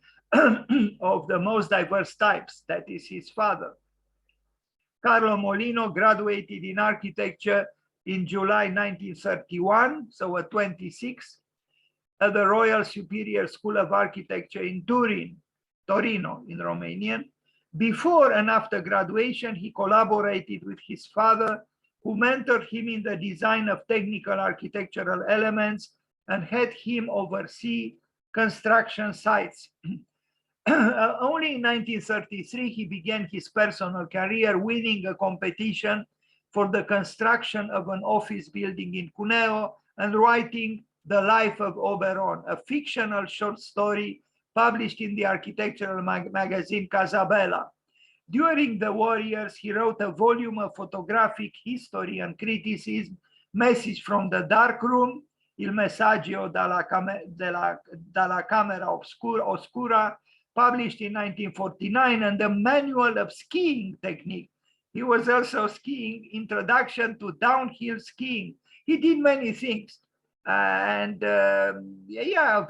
of the most diverse types. That is his father. Carlo Mollino graduated in architecture in July 1931, so at 26, at the Royal Superior School of Architecture in Torino in Romanian. Before and after graduation, he collaborated with his father, who mentored him in the design of technical architectural elements and had him oversee construction sites. Only in 1933, he began his personal career, winning a competition for the construction of an office building in Cuneo and writing The Life of Oberon, a fictional short story published in the architectural magazine Casabella. During the war years, he wrote a volume of photographic history and criticism, Message from the Dark Room, Il Messaggio dalla Camera Oscura, published in 1949, and the Manual of Skiing Technique. He was also skiing, Introduction to Downhill Skiing. He did many things. A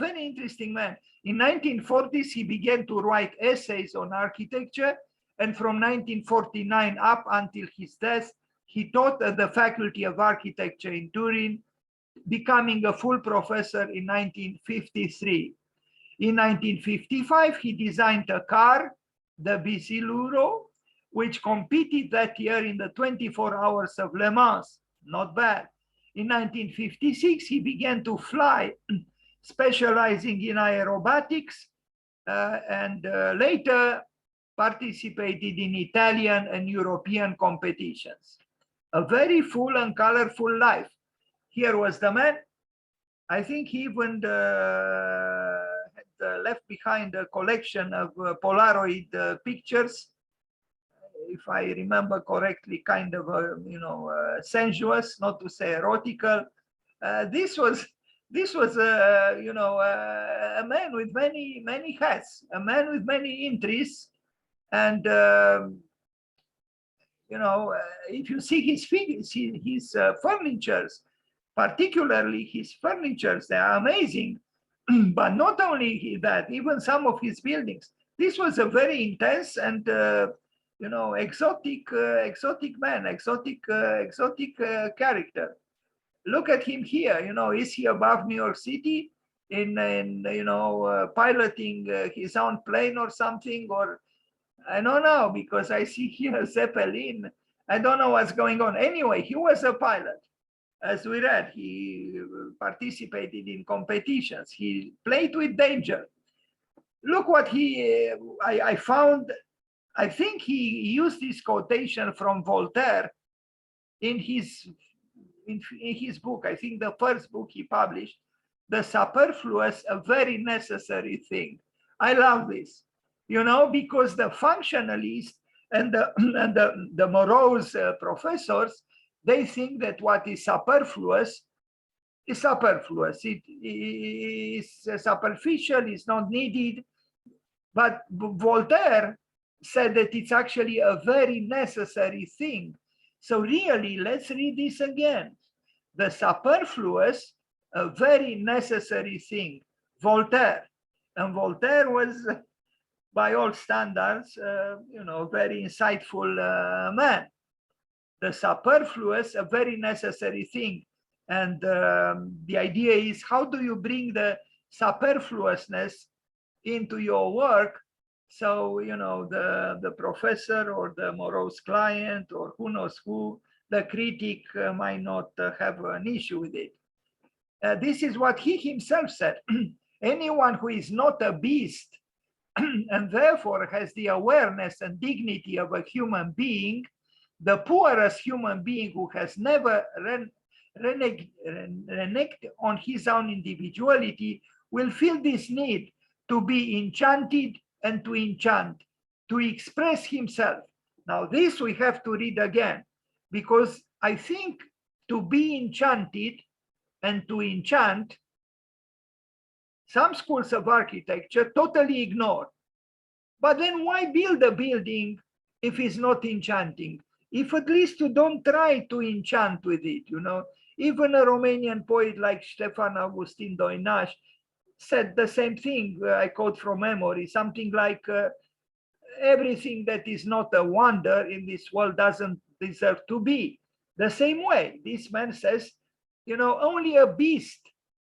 very interesting man. In 1940s, he began to write essays on architecture, and from 1949 up until his death, he taught at the Faculty of Architecture in Turin, becoming a full professor in 1953. In 1955, he designed a car, the Bisiluro, which competed that year in the 24 Hours of Le Mans. Not bad. In 1956, he began to fly, specializing in aerobatics, and later participated in Italian and European competitions. A very full and colorful life. Here was the man. I think he even had left behind a collection of Polaroid pictures, if I remember correctly, kind of sensuous, not to say erotical. This was a man with many hats, a man with many interests, and if you see his figures, his furnitures, particularly his furnitures, they are amazing. But not only that, even some of his buildings. This was a very intense and exotic man, exotic character. Look at him here. Is he above New York City in piloting his own plane or something? Or I don't know, because I see here Zeppelin. I don't know what's going on. Anyway, he was a pilot. As we read, he participated in competitions. He played with danger. Look what I found. I think he used this quotation from Voltaire in his book. I think the first book he published, The Superfluous, a Very Necessary Thing. I love this, because the functionalists and the morose professors, they think that what is superfluous is superfluous. It is superficial, it's not needed. But Voltaire said that it's actually a very necessary thing. So really, let's read this again. The superfluous, a very necessary thing. Voltaire. And Voltaire was, by all standards, very insightful man. the superfluous a very necessary thing. And the idea is, how do you bring the superfluousness into your work? So, you know, the professor or the morose client or who knows who, the critic might not have an issue with it. This is what he himself said. Anyone who is not a beast and therefore has the awareness and dignity of a human being, the poorest human being who has never reneged on his own individuality, will feel this need to be enchanted and to enchant, to express himself. Now this we have to read again, because I think to be enchanted and to enchant, some schools of architecture totally ignore. But then why build a building if it's not enchanting? If at least you don't try to enchant with it, you know. Even a Romanian poet like Ștefan Augustin Doinaș said the same thing. I quote from memory, something like, everything that is not a wonder in this world doesn't deserve to be. The same way, this man says, you know, only a beast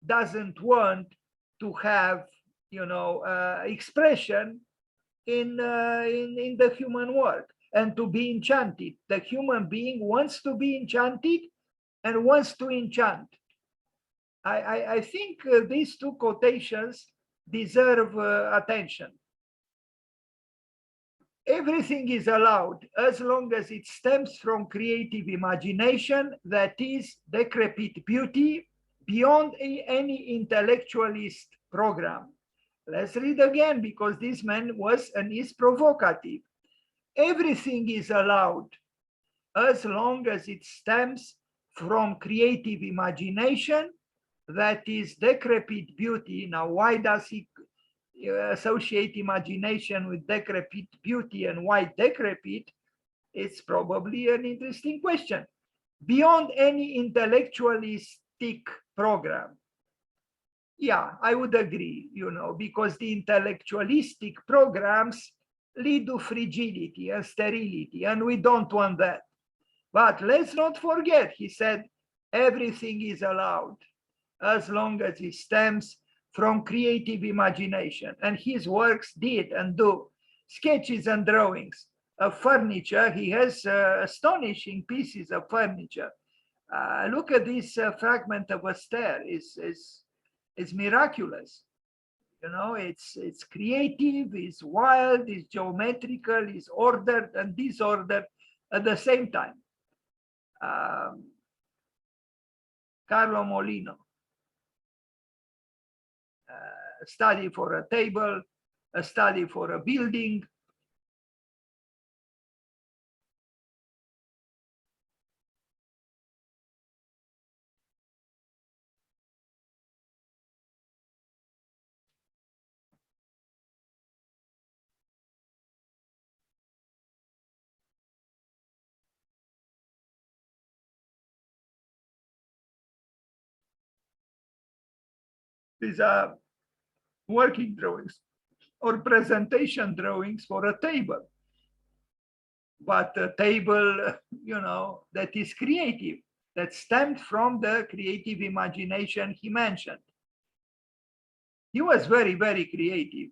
doesn't want to have, you know, expression in the human world and to be enchanted. The human being wants to be enchanted and wants to enchant. I think these two quotations deserve attention. Everything is allowed as long as it stems from creative imagination, that is decrepit beauty, beyond any intellectualist program. Let's read again, because this man was and is provocative. Everything is allowed as long as it stems from creative imagination, that is decrepit beauty. Now, why does he associate imagination with decrepit beauty, and why decrepit? It's probably an interesting question. Beyond any intellectualistic program. Yeah, I would agree, you know, because the intellectualistic programs lead to frigidity and sterility, and we don't want that. But let's not forget, he said, everything is allowed as long as it stems from creative imagination. And his works did and do sketches and drawings of furniture. He has astonishing pieces of furniture. Look at this fragment of a stair. It's miraculous. You know, it's creative, it's wild, it's geometrical, it's ordered and disordered at the same time. Carlo Mollino. A study for a table, a study for a building. These are working drawings or presentation drawings for a table. But a table, you know, that is creative, that stemmed from the creative imagination he mentioned. He was very, very creative.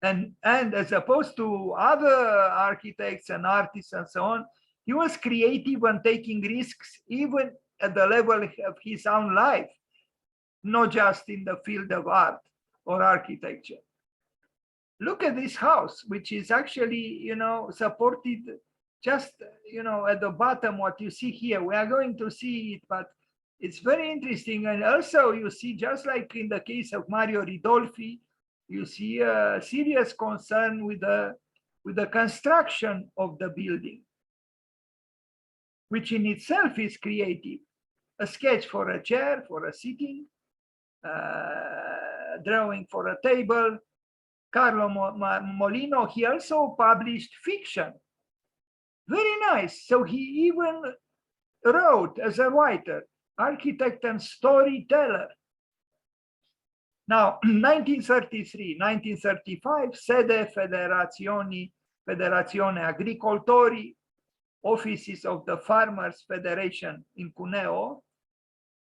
And as opposed to other architects and artists and so on, he was creative and taking risks even at the level of his own life, not just in the field of art or architecture. Look at this house, which is actually, you know, supported just, you know, at the bottom, what you see here. We are going to see it, but it's very interesting. And also you see, just like in the case of Mario Ridolfi, you see a serious concern with the construction of the building, which in itself is creative. A sketch for a chair, for a sitting, drawing for a table. Carlo Mollino, he also published fiction. Very nice. So he even wrote as a writer, architect and storyteller. Now, 1933, 1935, sede Federazione Agricoltori, offices of the Farmers Federation in Cuneo.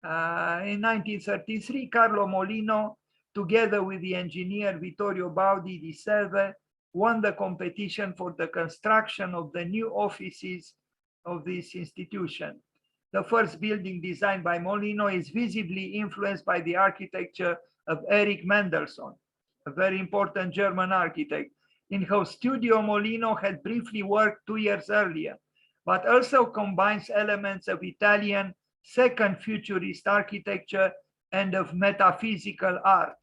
In 1933, Carlo Mollino, together with the engineer Vittorio Baudi di Selve, won the competition for the construction of the new offices of this institution. The first building designed by Mollino is visibly influenced by the architecture of Erich Mendelssohn, a very important German architect, in whose studio Mollino had briefly worked 2 years earlier, but also combines elements of Italian second futurist architecture and of metaphysical art.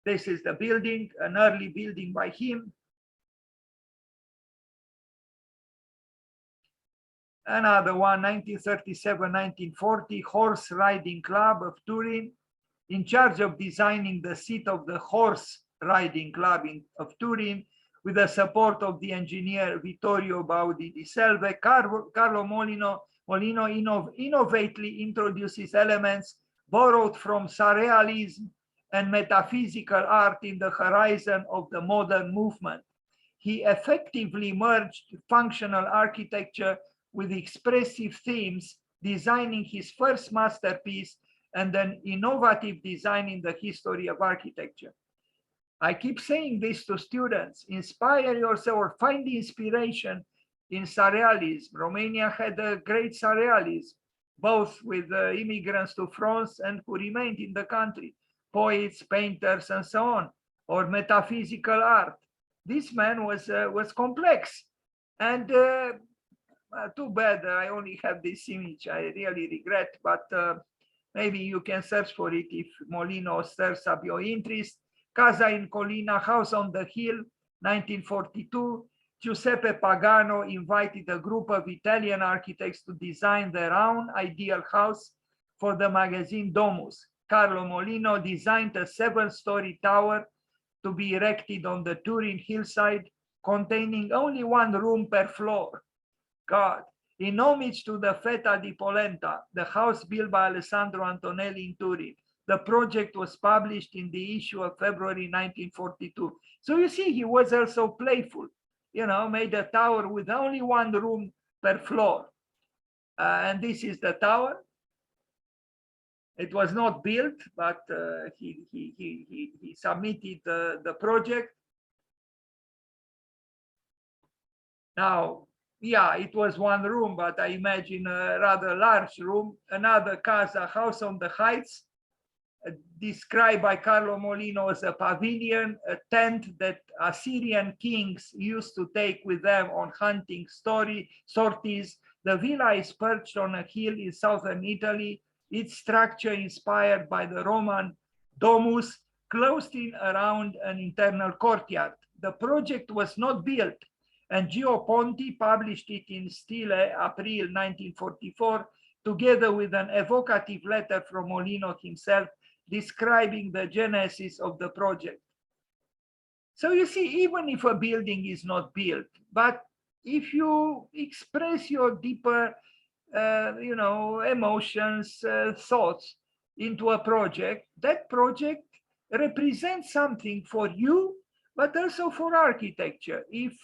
This is the building, an early building by him. Another one, 1937-1940, Horse Riding Club of Turin, in charge of designing the seat of the Horse Riding Club of Turin, with the support of the engineer Vittorio Baudi di Selve. Carlo Mollino innovatively introduces elements borrowed from surrealism and metaphysical art in the horizon of the modern movement. He effectively merged functional architecture with expressive themes, designing his first masterpiece and an innovative design in the history of architecture. I keep saying this to students: inspire yourself or find inspiration in surrealism. Romania had a great surrealism, both with immigrants to France and who remained in the country, poets, painters, and so on, or metaphysical art. This man was complex, and too bad I only have this image. I really regret, but maybe you can search for it if Mollino stirs up your interest. Casa in Collina, House on the Hill, 1942. Giuseppe Pagano invited a group of Italian architects to design their own ideal house for the magazine Domus. Carlo Mollino designed a 7-story tower to be erected on the Turin hillside, containing only 1 room per floor. God. In homage to the Feta di Polenta, the house built by Alessandro Antonelli in Turin. The project was published in the issue of February 1942. So you see, he was also playful, you know, made a tower with only 1 room per floor. And this is the tower. It was not built, but he submitted the project. Now, yeah, it was 1 room, but I imagine a rather large room. Another casa, House on the Heights, described by Carlo Mollino as a pavilion, a tent that Assyrian kings used to take with them on hunting sorties. The villa is perched on a hill in southern Italy, its structure inspired by the Roman domus, closed in around an internal courtyard. The project was not built, and Gio Ponti published it in Stile, April 1944, together with an evocative letter from Mollino himself, describing the genesis of the project. So you see, even if a building is not built, but if you express your deeper, you know, emotions, thoughts into a project, that project represents something for you, but also for architecture. If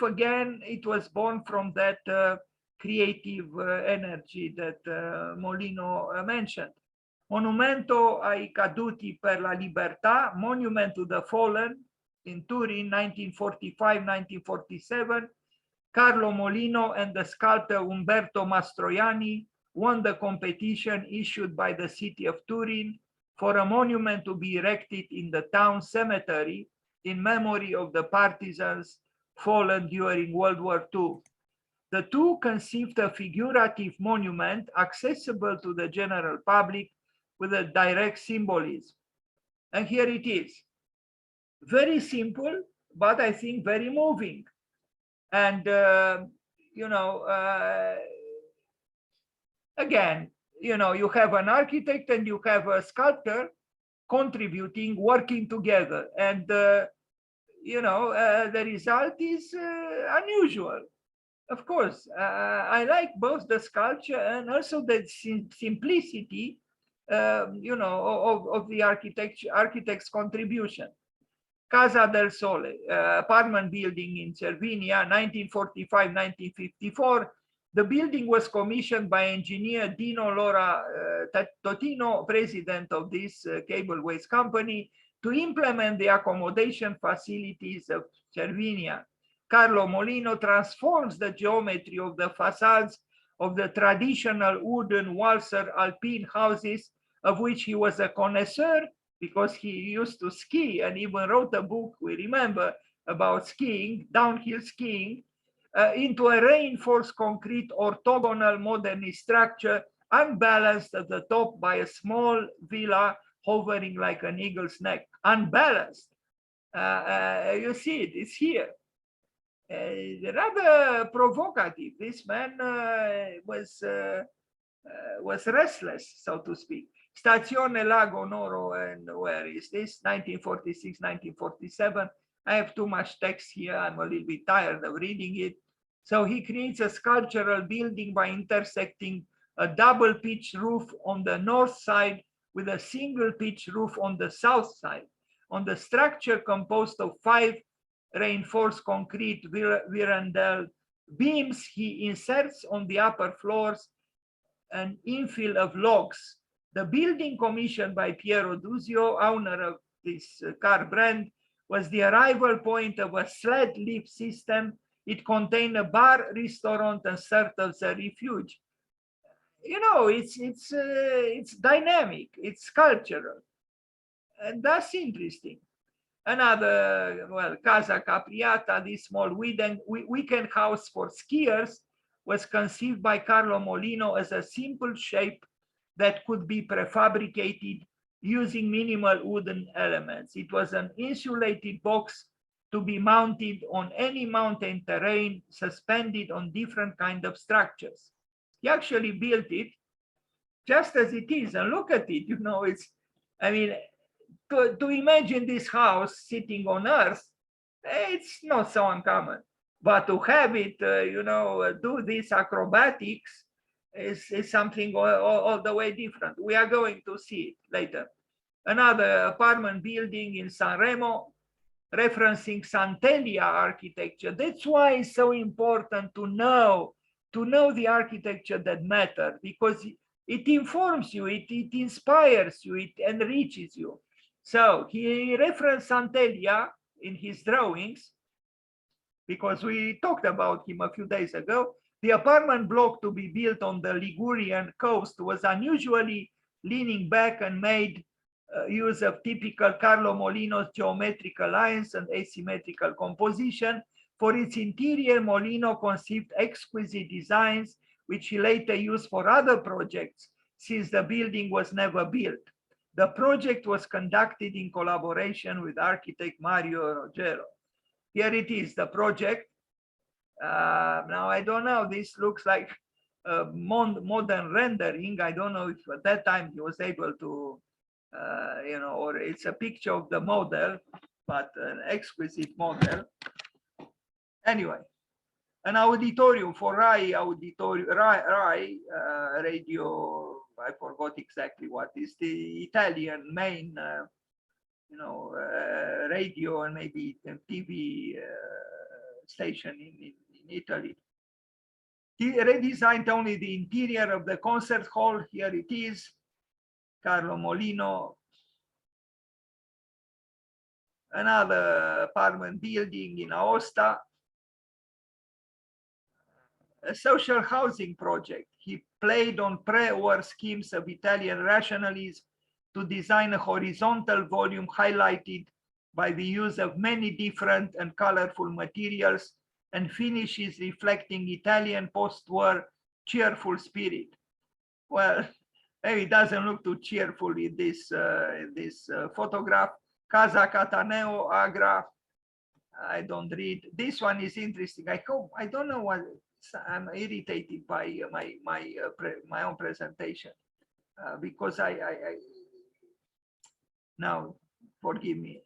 again, it was born from that creative energy that Mollino mentioned. Monumento ai caduti per la libertà, Monument to the Fallen, in Turin, 1945-1947. Carlo Mollino and the sculptor Umberto Mastroianni won the competition issued by the city of Turin for a monument to be erected in the town cemetery in memory of the partisans fallen during World War II. The two conceived a figurative monument accessible to the general public with a direct symbolism. And here it is. Very simple, but I think very moving. And, you know, again, you know, you have an architect and you have a sculptor contributing, working together. And, you know, the result is unusual. Of course, I like both the sculpture and also the simplicity, you know, of the architect's contribution. Casa del Sole, apartment building in Cervinia, 1945-1954. The building was commissioned by engineer Dino Lora Totino, president of this cableways company, to implement the accommodation facilities of Cervinia. Carlo Mollino transforms the geometry of the facades of the traditional wooden Walser Alpine houses, of which he was a connoisseur because he used to ski and even wrote a book, we remember, about skiing, downhill skiing, into a reinforced concrete orthogonal modernist structure, unbalanced at the top by a small villa hovering like an eagle's neck. Unbalanced. You see it, it's here. Rather provocative. This man was restless, so to speak. Stazione Lago Noro, and where is this? 1946, 1947. I have too much text here. I'm a little bit tired of reading it. So he creates a sculptural building by intersecting a double pitch roof on the north side with a single pitch roof on the south side. On the structure composed of 5 reinforced concrete Virandel beams, he inserts on the upper floors an infill of logs. The building commissioned by Piero Duzio, owner of this car brand, was the arrival point of a sled lift system. It contained a bar, restaurant, and served as a refuge. You know, it's dynamic, it's sculptural, and that's interesting. Another, well, Casa Capriata, this small weekend house for skiers, was conceived by Carlo Mollino as a simple shape that could be prefabricated using minimal wooden elements. It was an insulated box to be mounted on any mountain terrain, suspended on different kinds of structures. He actually built it just as it is, and look at it, you know, I mean, to imagine this house sitting on Earth, it's not so uncommon. But to have it, you know, do these acrobatics is something all the way different. We are going to see it later. Another apartment building in Sanremo, referencing Santelia architecture. That's why it's so important to know the architecture that matters, because it informs you, it inspires you, it enriches you. So he referenced Santelia in his drawings, because we talked about him a few days ago. The apartment block to be built on the Ligurian coast was unusually leaning back and made use of typical Carlo Mollino's geometrical lines and asymmetrical composition. For its interior, Mollino conceived exquisite designs, which he later used for other projects, since the building was never built. The project was conducted in collaboration with architect Mario Rogero. Here it is, the project. Now, I don't know, this looks like a modern rendering. I don't know if at that time he was able to, you know, or it's a picture of the model, but an exquisite model. Anyway, an auditorium for RAI, radio, I forgot exactly what is the Italian main, you know, radio and maybe TV station in Italy. He redesigned only the interior of the concert hall. Here it is, Carlo Mollino. Another apartment building in Aosta. A social housing project. He played on pre-war schemes of Italian rationalism to design a horizontal volume highlighted by the use of many different and colorful materials and finishes reflecting Italian post-war cheerful spirit. Well, maybe it doesn't look too cheerful in this photograph. Casa Cataneo, Agra. I don't read. This one is interesting. I don't know what. I'm irritated by my own presentation because now forgive me,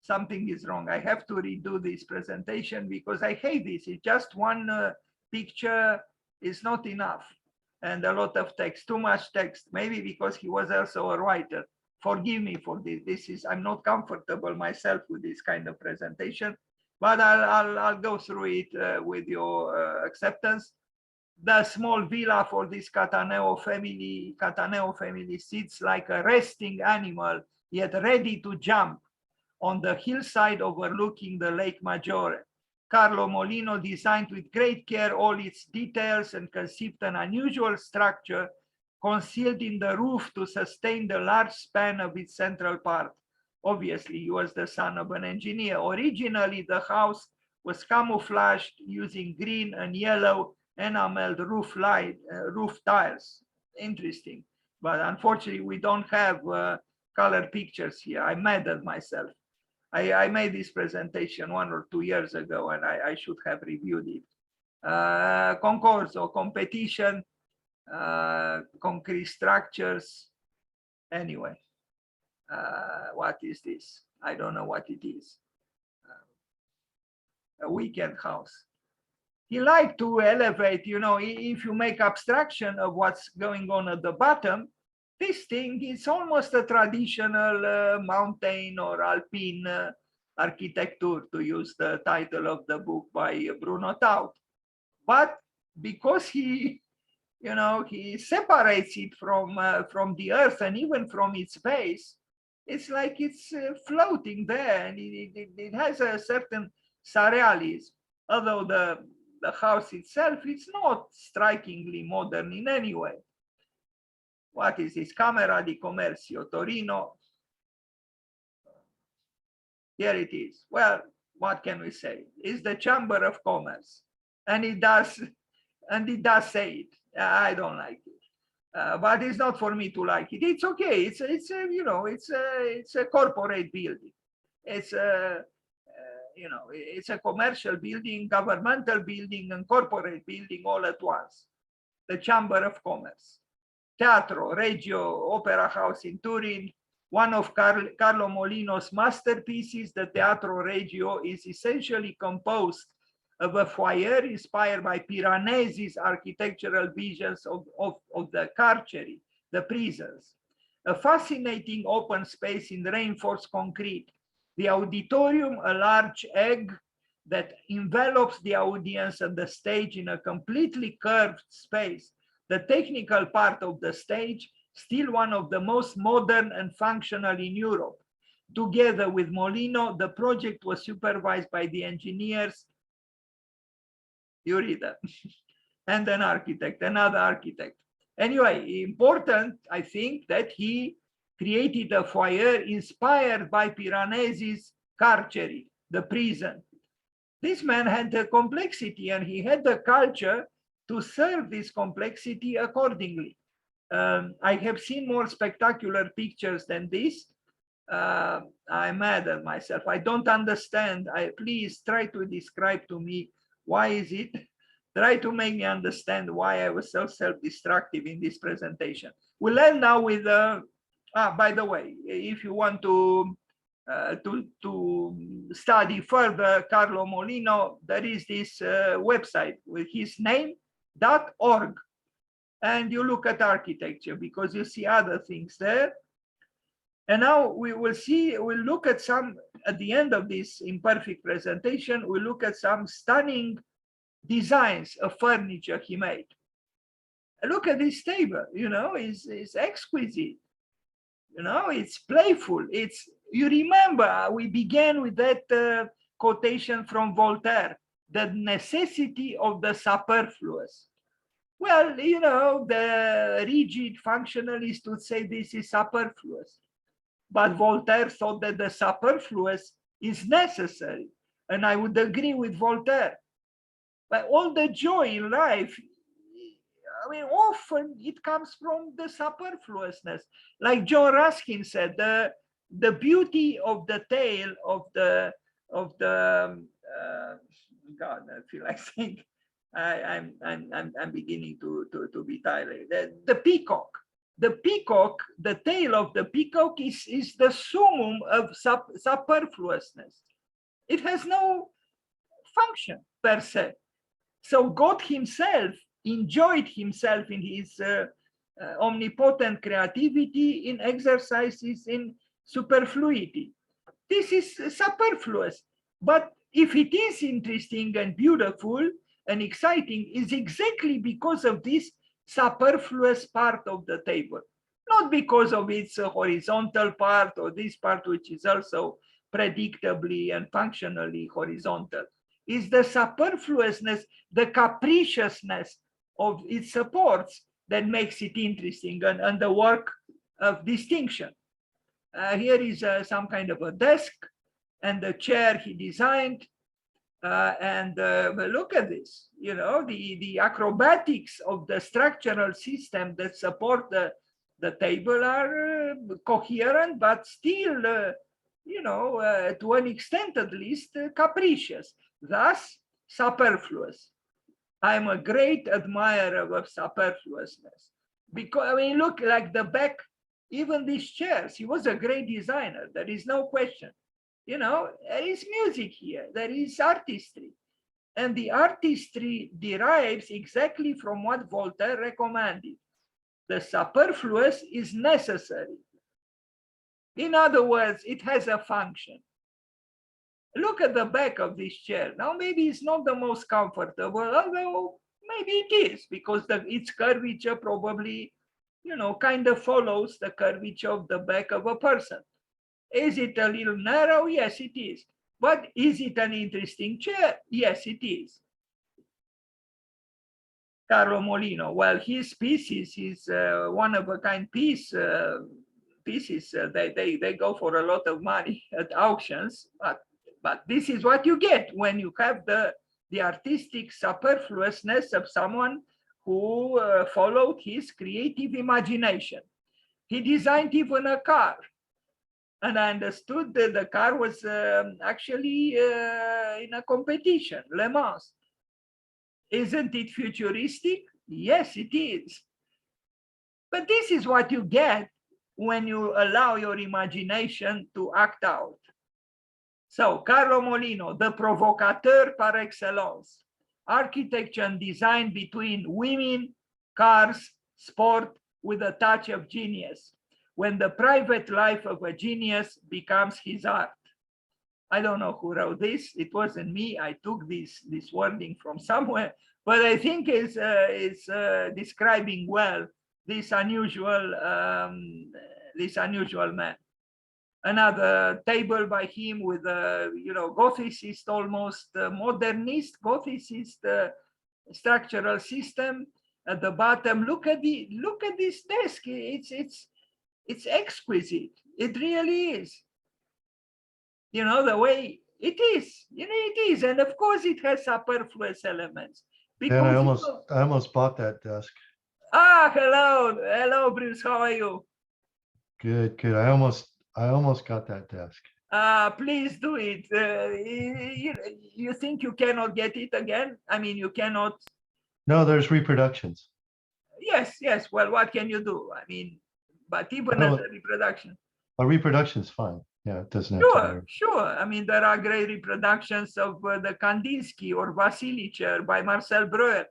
something is wrong. I have to redo this presentation because I hate this. It's just one picture is not enough, and a lot of text, too much text. Maybe because he was also a writer. Forgive me for this. I'm not comfortable myself with this kind of presentation, but I'll go through it with your acceptance. The small villa for this Cataneo family sits like a resting animal, yet ready to jump on the hillside overlooking the Lake Maggiore. Carlo Mollino designed with great care all its details and conceived an unusual structure concealed in the roof to sustain the large span of its central part. Obviously, he was the son of an engineer. Originally, the house was camouflaged using green and yellow enameled roof tiles. Interesting, but unfortunately, we don't have color pictures here. I'm mad at myself. I made this presentation 1 or 2 years ago, and I should have reviewed it. Concourse or competition, concrete structures. Anyway, what is this? I don't know what it is. A weekend house. He liked to elevate, you know, if you make abstraction of what's going on at the bottom, this thing is almost a traditional mountain or alpine architecture, to use the title of the book by Bruno Taut. But because he, you know, he separates it from the earth and even from its base, it's like it's floating there, and it has a certain surrealism, although the house itself, it's not strikingly modern in any way. What is this? Camera di Commercio, Torino. Here it is. Well, what can we say? It's the Chamber of Commerce, and it does say it. I don't like it, but it's not for me to like it. It's okay. It's you know, it's a corporate building. It's a you know, it's a commercial building, governmental building, and corporate building all at once. The Chamber of Commerce. Teatro Regio Opera House in Turin, one of Carlo Mollino's masterpieces. The Teatro Regio is essentially composed of a foyer inspired by Piranesi's architectural visions of the carceri, the prisons. A fascinating open space in reinforced concrete. The auditorium, a large egg that envelops the audience and the stage in a completely curved space. The technical part of the stage, still one of the most modern and functional in Europe. Together with Mollino, the project was supervised by the engineers, you read that, and an architect, another architect. Anyway, important, I think, that he created a foyer inspired by Piranesi's carceri, the prison. This man had the complexity, and he had the culture to serve this complexity accordingly. I have seen more spectacular pictures than this. I'm mad at myself. I don't understand. Please try to describe to me why is it. Try to make me understand why I was so self-destructive in this presentation. We'll end now with by the way, if you want to study further Carlo Mollino, there is this website with his name.org, and you look at architecture because you see other things there. And now we will see, we'll look at some, at the end of this imperfect presentation, we'll look at some stunning designs of furniture he made. Look at this table, you know, it's exquisite. You know, it's playful. It's, you remember, we began with that quotation from Voltaire, the necessity of the superfluous. Well, you know, the rigid functionalist would say this is superfluous. But Voltaire thought that the superfluous is necessary. And I would agree with Voltaire. But all the joy in life, I mean, often it comes from the superfluousness. Like John Ruskin said, the beauty of the tale of the God, I feel like saying, I'm beginning to be tired. The peacock. The peacock, the tail of the peacock is the summum of superfluousness. It has no function per se. So God himself enjoyed himself in his omnipotent creativity in exercises in superfluity. This is superfluous, but if it is interesting and beautiful and exciting, it's exactly because of this superfluous part of the table, not because of its horizontal part or this part, which is also predictably and functionally horizontal. Is the superfluousness, the capriciousness of its supports that makes it interesting and the work of distinction. Here is some kind of a desk and the chair he designed. Look at this, you know, the acrobatics of the structural system that support the table are coherent, but still, you know, to an extent at least, capricious, thus superfluous. I'm a great admirer of superfluousness because, I mean, look, like the back, even these chairs, he was a great designer. There is no question. You know, there is music here, there is artistry. And the artistry derives exactly from what Voltaire recommended. The superfluous is necessary. In other words, it has a function. Look at the back of this chair. Now, maybe it's not the most comfortable, although maybe it is, because its curvature probably, you know, kind of follows the curvature of the back of a person. Is it a little narrow? Yes, it is. But is it an interesting chair? Yes, it is. Carlo Mollino, well, his pieces is one-of-a-kind pieces. They go for a lot of money at auctions, but this is what you get when you have the artistic superfluousness of someone who followed his creative imagination. He designed even a car. And I understood that the car was actually in a competition, Le Mans. Isn't it futuristic? Yes, it is. But this is what you get when you allow your imagination to act out. So, Carlo Mollino, the provocateur par excellence. Architecture and design between women, cars, sport, with a touch of genius. When the private life of a genius becomes his art. I don't know who wrote this. It wasn't me. I took this wording from somewhere, but I think it's describing well this unusual man. Another table by him with a, you know, Gothicist, almost modernist Gothicist structural system at the bottom. Look at this desk. It's exquisite. It really is. You know, the way it is. You know, it is. And of course, it has superfluous elements. And I almost bought that desk. Ah, hello, Bruce. How are you? Good. I almost got that desk. Please do it. You think you cannot get it again? I mean, you cannot. No, there's reproductions. Yes. Well, what can you do? I mean, but even as a reproduction. A reproduction's fine. Yeah, it doesn't have to be. Sure. I mean, there are great reproductions of the Kandinsky or Vasily chair by Marcel Breuer.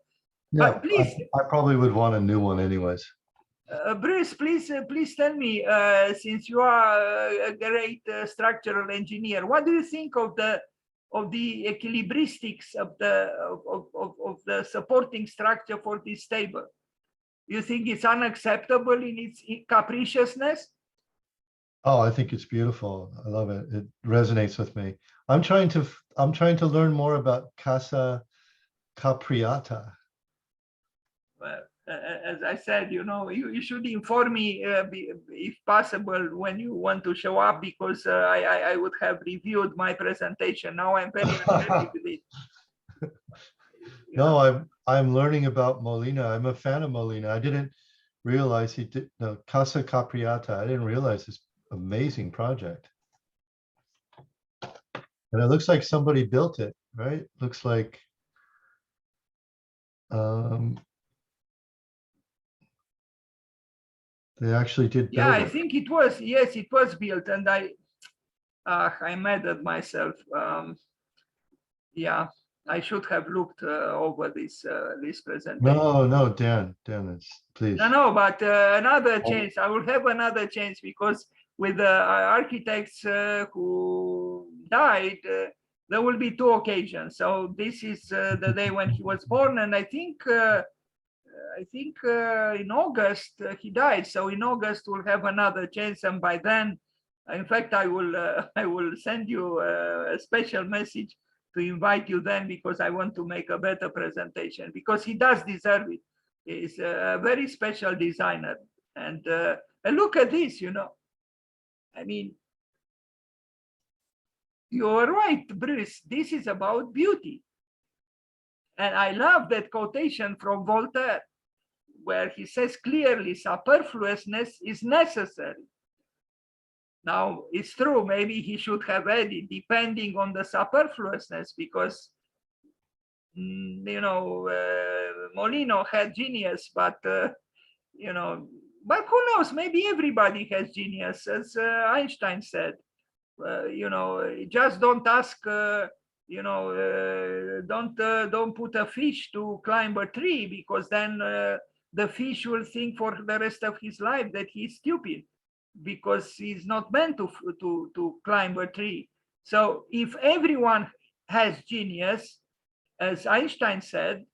Yeah, but please, I probably would want a new one anyways. Bruce, please tell me, since you are a great structural engineer, what do you think of the equilibristics of the supporting structure for this table? You think it's unacceptable in its capriciousness? Oh, I think it's beautiful. I love it. It resonates with me. I'm trying to learn more about Casa Capriata. Well, as I said, you know, you should inform me if possible when you want to show up, because I would have reviewed my presentation. Now I'm very unhappy with it. No, I'm learning about Mollino. I'm a fan of Mollino. I didn't realize he did no Casa Capriata. I didn't realize this amazing project. And it looks like somebody built it, right? Looks like they actually did build it. I think it was, yes, it was built, and I'm mad at myself. Yeah, I should have looked over this presentation. No, Dan, it's please. No, but another Oh. change. I will have another change because with the architects who died, there will be two occasions. So this is the day when he was born, and I think in August he died. So in August we'll have another chance, and by then, in fact, I will send you a special message to invite you then, because I want to make a better presentation, because he does deserve it. He's a very special designer, and look at this. I mean, you're right, Bruce. This is about beauty, and I love that quotation from Voltaire, where he says clearly, superfluousness is necessary. Now, it's true, maybe he should have added, depending on the superfluousness, because, Mollino had genius, but, but who knows, maybe everybody has genius, as Einstein said. Just don't ask, don't put a fish to climb a tree, because then the fish will think for the rest of his life that he's stupid, because he's not meant to climb a tree. So if everyone has genius, as Einstein said,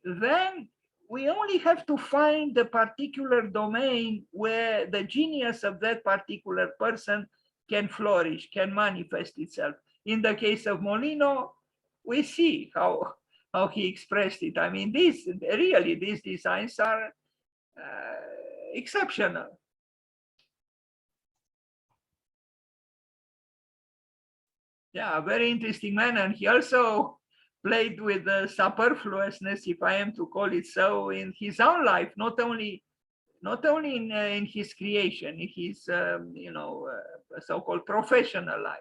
then we only have to find the particular domain where the genius of that particular person can flourish, can manifest itself. In the case of Mollino, we see how he expressed it. I mean, these designs are exceptional. Yeah, very interesting man, and he also played with the superfluousness, if I am to call it so, in his own life, not only in his creation, in his so-called professional life.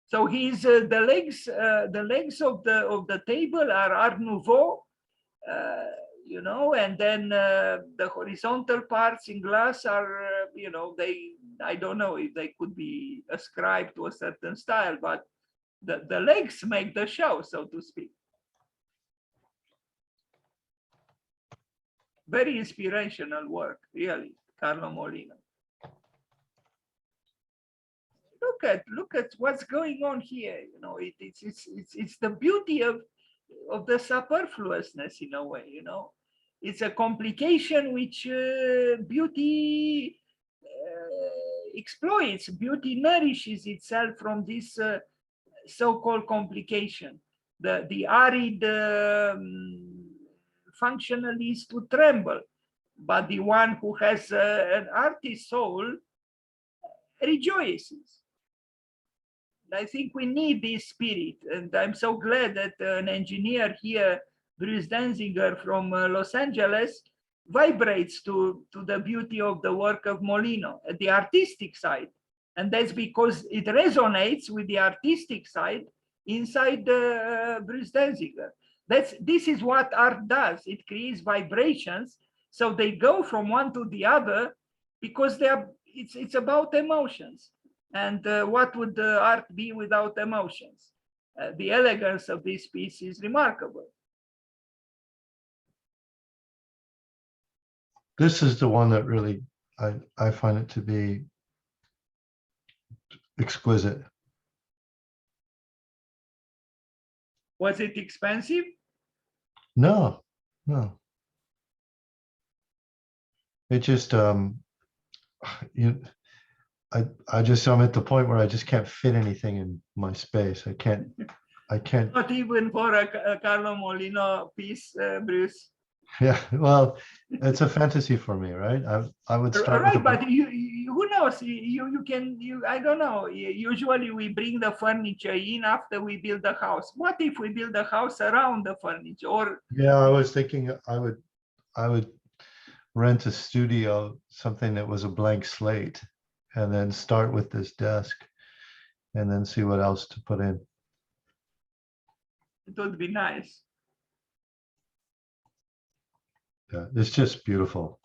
So he's the legs of the table are Art Nouveau, and then the horizontal parts in glass are, I don't know if they could be ascribed to a certain style, but the legs make the show, so to speak. Very inspirational work, really, Carlo Mollino. Look at what's going on here. It's the beauty of the superfluousness, in a way. It's a complication which beauty exploits. Beauty nourishes itself from this so-called complication. The arid functionally is to tremble, but the one who has an artist soul rejoices. I think we need this spirit, and I'm so glad that an engineer here, Bruce Danziger from Los Angeles, vibrates to the beauty of the work of Mollino at the artistic side. And that's because it resonates with the artistic side inside Bruce Danziger. This is what art does. It creates vibrations, so they go from one to the other, because it's about emotions. And what would art be without emotions? The elegance of this piece is remarkable. This is the one that really, I find it to be exquisite. Was it expensive? No. It just, I'm at the point where I just can't fit anything in my space. I can't. Not even for a Carlo Mollino piece, Bruce. Yeah, well, it's a fantasy for me, right? I would start right, but who knows? I don't know. Usually we bring the furniture in after we build the house. What if we build the house around the furniture? Or yeah, I was thinking I would rent a studio, something that was a blank slate, and then start with this desk, and then see what else to put in. It would be nice. Yeah, it's just beautiful.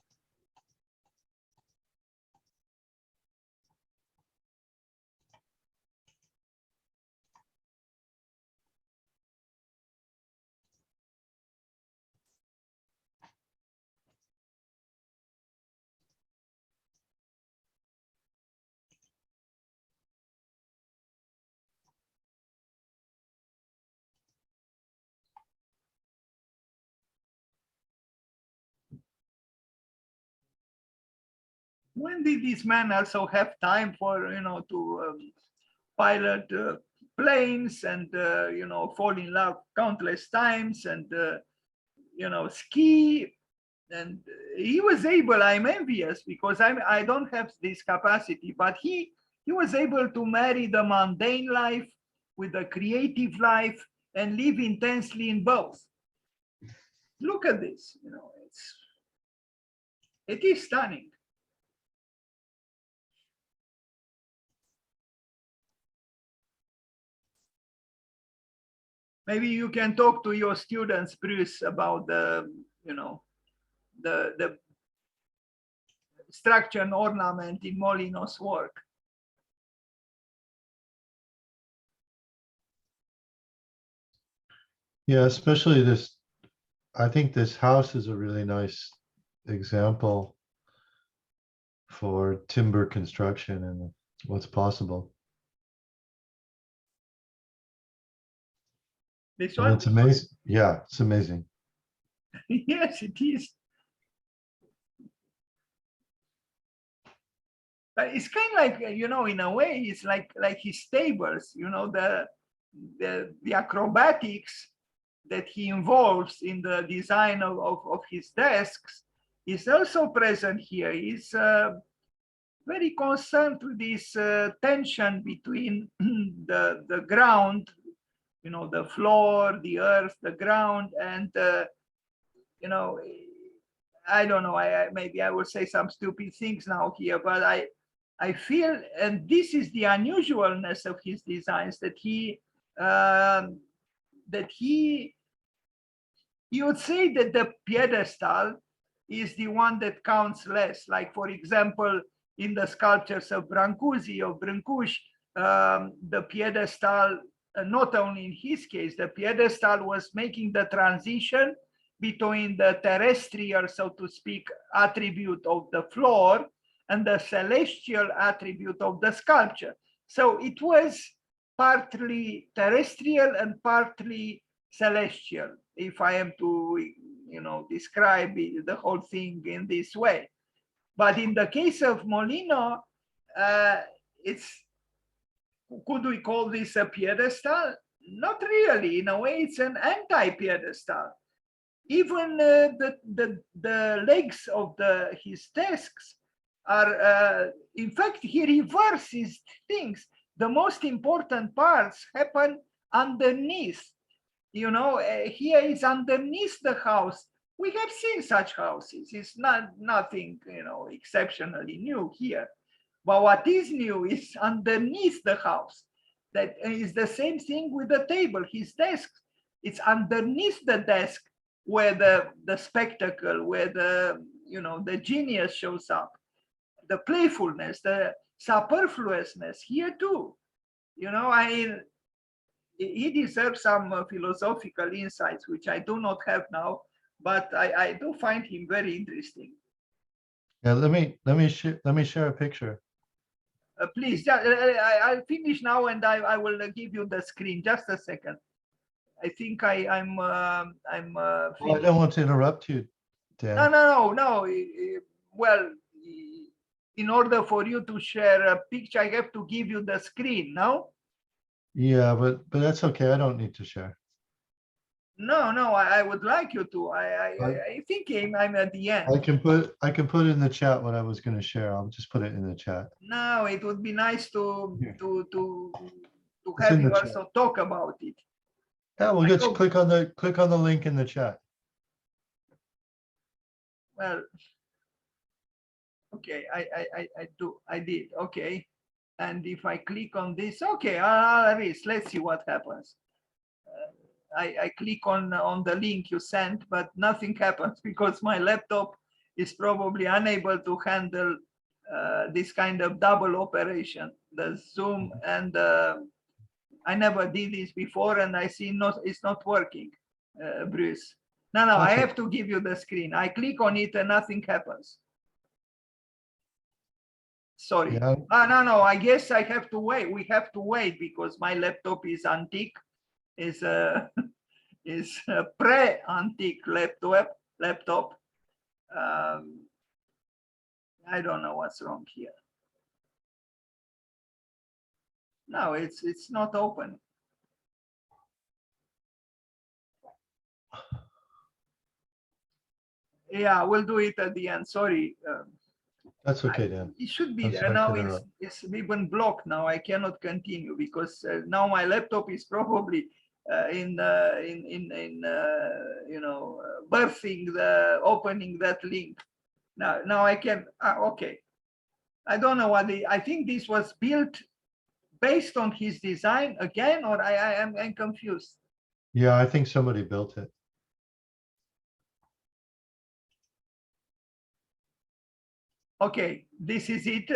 when did this man also have time for, to pilot planes and, fall in love countless times and, ski? And he was able, I'm envious because I don't have this capacity, but he was able to marry the mundane life with the creative life and live intensely in both. Look at this, it is stunning. Maybe you can talk to your students, Bruce, about the, the structure and ornament in Mollino's work. Yeah, especially this, I think this house is a really nice example for timber construction and what's possible. This And one? it's amazing. Yeah, it's amazing. Yes, it is. But it's kind of like, in a way, it's like his tables, the acrobatics that he involves in the design of his desks is also present here. He's very concerned with this tension between the ground, the floor, the earth, the ground, and I don't know. Maybe I will say some stupid things now here, but I feel, and this is the unusualness of his designs, that he would say that the pedestal is the one that counts less. Like, for example, in the sculptures of Brancusi, of Brancusi, the pedestal, not only in his case, the pedestal was making the transition between the terrestrial, so to speak, attribute of the floor and the celestial attribute of the sculpture. So it was partly terrestrial and partly celestial, if I am to, describe the whole thing in this way. But in the case of Mollino, could we call this a pedestal? Not really. In a way, it's an anti-pedestal. Even the legs of his desks are, in fact, he reverses things. The most important parts happen underneath. Here is underneath the house. We have seen such houses. It's nothing, exceptionally new here. But what is new is underneath the house. That is the same thing with the table, his desk. It's underneath the desk where the spectacle, where the genius shows up, the playfulness, the superfluousness here too. He deserves some philosophical insights, which I do not have now, but I do find him very interesting. Yeah, let me share a picture. Please, I'll finish now, and I will give you the screen. Just a second. I think I'm. Well, I don't want to interrupt you, Dan. No. Well, in order for you to share a picture, I have to give you the screen. No. Yeah, but that's okay. I don't need to share. No, I would like you to. I think I'm at the end. I can put it in the chat what I was going to share. I'll just put it in the chat. No, it would be nice to It's have in you the chat. also talk about it. Yeah, well, just click on the link in the chat. Well, okay, I did. Okay, and if I click on this, okay, let's see what happens. I click on the link you sent, but nothing happens because my laptop is probably unable to handle this kind of double operation, the Zoom, and I never did this before, and I see it's not working, Bruce. No, I have to give you the screen. I click on it and nothing happens. Sorry. Yeah. No, I guess I have to wait. We have to wait because my laptop is antique. Is a pre-antique laptop. I don't know what's wrong here. No, it's not open. Yeah, we'll do it at the end. Sorry. That's okay, Dan. It should be I'm there sorry to now. interrupt. It's even blocked now. I cannot continue because now my laptop is probably you know, birthing the opening that link. Now I can. Okay. I don't know what I think this was built based on his design again, or I'm confused. Yeah, I think somebody built it. Okay, this is it,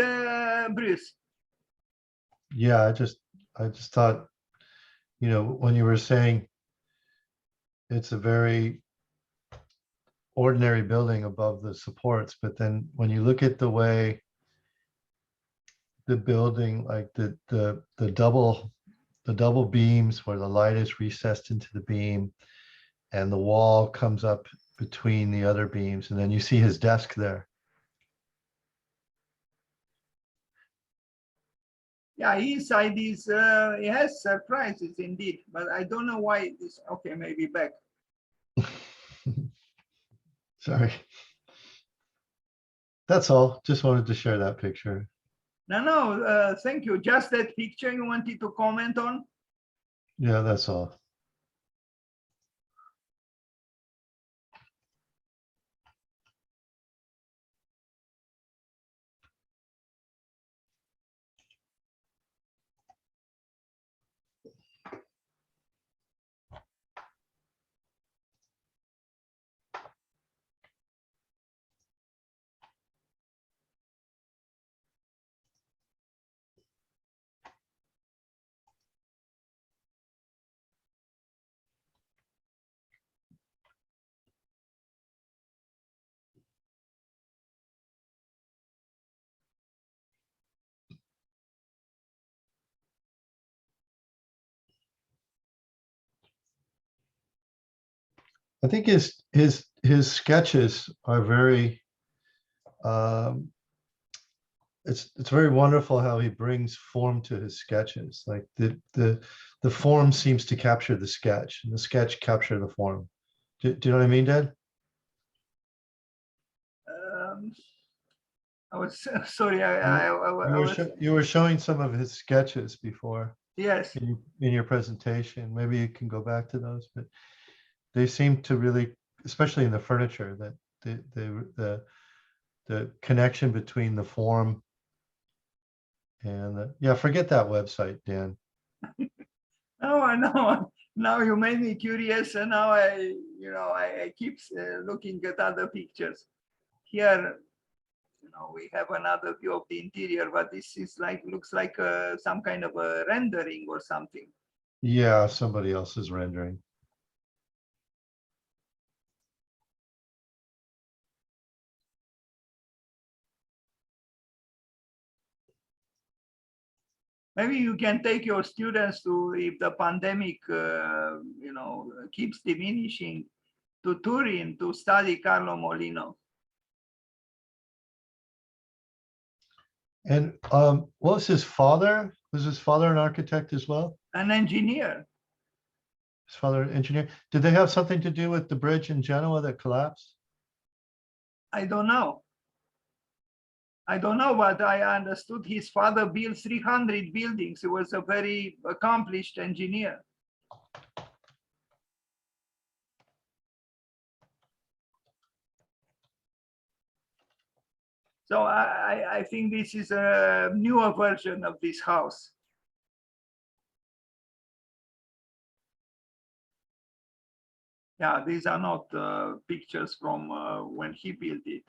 Bruce. Yeah, I just thought, you know, when you were saying it's a very ordinary building above the supports, but then when you look at the way the building, like the double beams where the light is recessed into the beam and the wall comes up between the other beams, and then you see his desk there. Yeah, inside is it has surprises indeed, but I don't know why this. Okay, maybe back. Sorry. That's all. Just wanted to share that picture. No, thank you. Just that picture you wanted to comment on? Yeah, that's all. I think his sketches are very it's very wonderful how he brings form to his sketches. Like the form seems to capture the sketch, and the sketch capture the form. Do you know what I mean, Dad? I was sorry. You were showing some of his sketches before Yes. in your presentation. Maybe you can go back to those, but they seem to really, especially in the furniture, that the connection between the form and yeah, forget that website, Dan. Oh, I know. Now you made me curious, and now I keep looking at other pictures. Here, you know, we have another view of the interior, but this is like looks like some kind of a rendering or something. Yeah, somebody else is rendering. Maybe you can take your students to, if the pandemic, you know, keeps diminishing, to Turin to study Carlo Mollino. And what was his father? Was his father an architect as well? An engineer. His father an engineer. Did they have something to do with the bridge in Genoa that collapsed? I don't know. I don't know, but I understood his father built 300 buildings. He was a very accomplished engineer. So I think this is a newer version of this house. Yeah, these are not pictures from when he built it.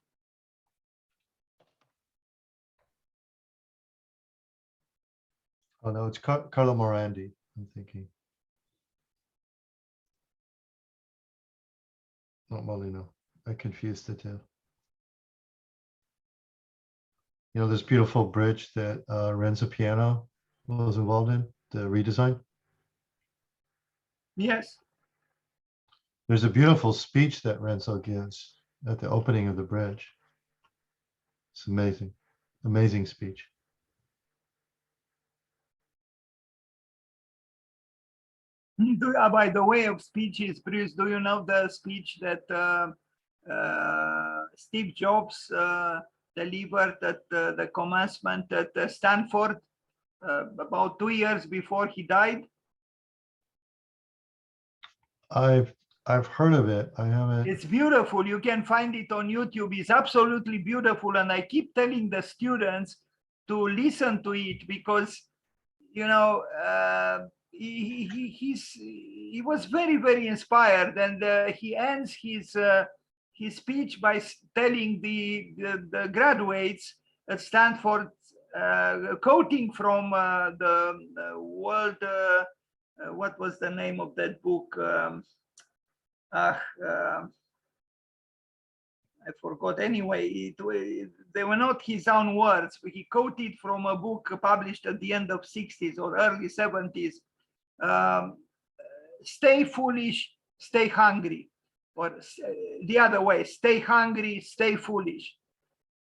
Oh no, it's Carlo Morandi, I'm thinking. Not Mollino. I confused the two. You know, this beautiful bridge that Renzo Piano was involved in, the redesign. Yes. There's a beautiful speech that Renzo gives at the opening of the bridge. It's amazing, amazing speech. By the way of speeches, Bruce, do you know the speech that Steve Jobs delivered at the commencement at Stanford about 2 years before he died? I've heard of it. I haven't. It's beautiful. You can find it on YouTube. It's absolutely beautiful. And I keep telling the students to listen to it because, you know, he was very, very inspired. And he ends his speech by telling the graduates at Stanford, quoting from the world, what was the name of that book? I forgot. Anyway, they were not his own words. He quoted from a book published at the end of 60s or early 70s. Stay foolish, stay hungry. Or the other way, stay hungry, stay foolish.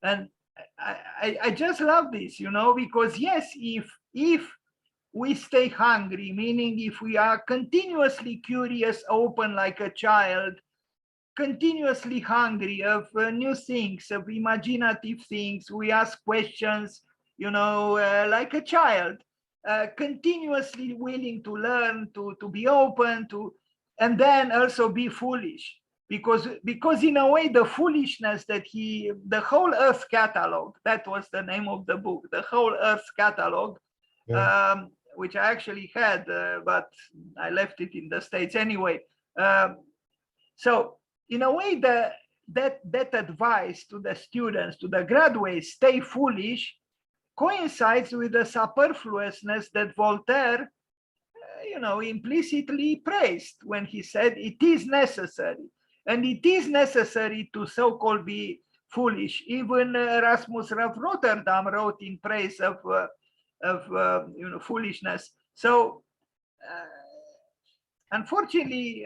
And I just love this, you know, because yes, if we stay hungry, meaning if we are continuously curious, open like a child, continuously hungry of new things, of imaginative things. We ask questions, you know, like a child, continuously willing to learn, to be open to, and then also be foolish. Because in a way, the foolishness that the whole Earth catalog, that was the name of the book, the whole Earth catalog, yeah. Which I actually had, but I left it in the States anyway. So in a way, that advice to the students, to the graduates, stay foolish, coincides with the superfluousness that Voltaire, you know, implicitly praised when he said it is necessary. And it is necessary to so-called be foolish. Even Erasmus of Rotterdam wrote in praise of you know, foolishness. So unfortunately,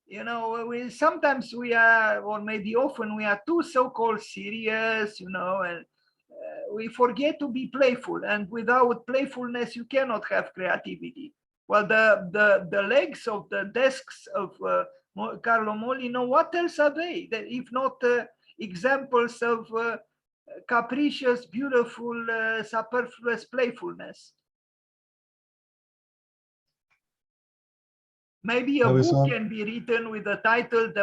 you know, sometimes we are, or maybe often we are too so-called serious, you know, and we forget to be playful. And without playfulness, you cannot have creativity. Well, the legs of the desks of Carlo Mollino, what else are they? If not examples of capricious, beautiful, superfluous playfulness. Maybe a book can be written with the title,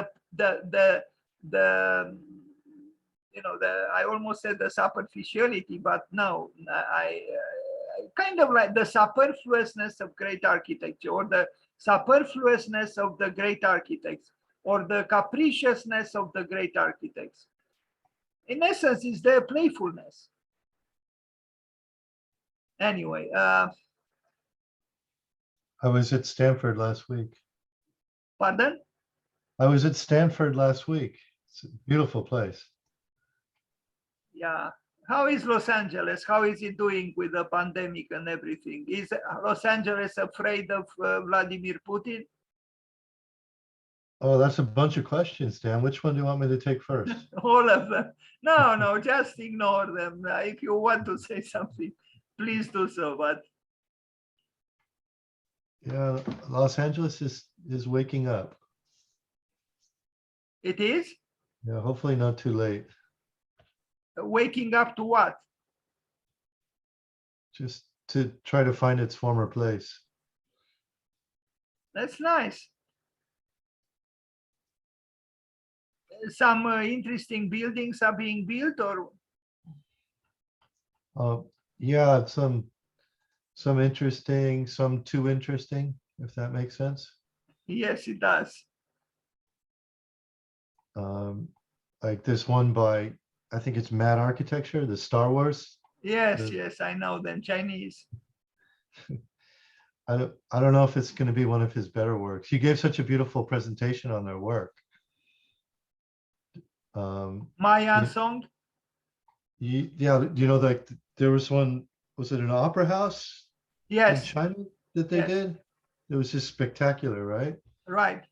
you know, I almost said the superficiality, but no, I kind of like the superfluousness of great architecture, or the superfluousness of the great architects, or the capriciousness of the great architects. In essence, is their playfulness. Anyway, I was at Stanford last week. Pardon? I was at Stanford last week. It's a beautiful place. Yeah. How is Los Angeles? How is it doing with the pandemic and everything? Is Los Angeles afraid of Vladimir Putin? Oh, that's a bunch of questions, Dan. Which one do you want me to take first? All of them. No, just ignore them. If you want to say something, please do so. But yeah, Los Angeles is waking up. It is? Yeah, hopefully not too late. Waking up to what? Just to try to find its former place. That's nice. Some interesting buildings are being built, or? Yeah, some interesting, some too interesting, if that makes sense. Yes, it does. Like this one by, I think it's Mad Architecture, the Star Wars. Yes, I know them, Chinese. I don't know if it's going to be one of his better works. He gave such a beautiful presentation on their work. Mayan song? Yeah, you know, like there was one, was it an opera house? Yes. In China that they did? It was just spectacular, right? Right.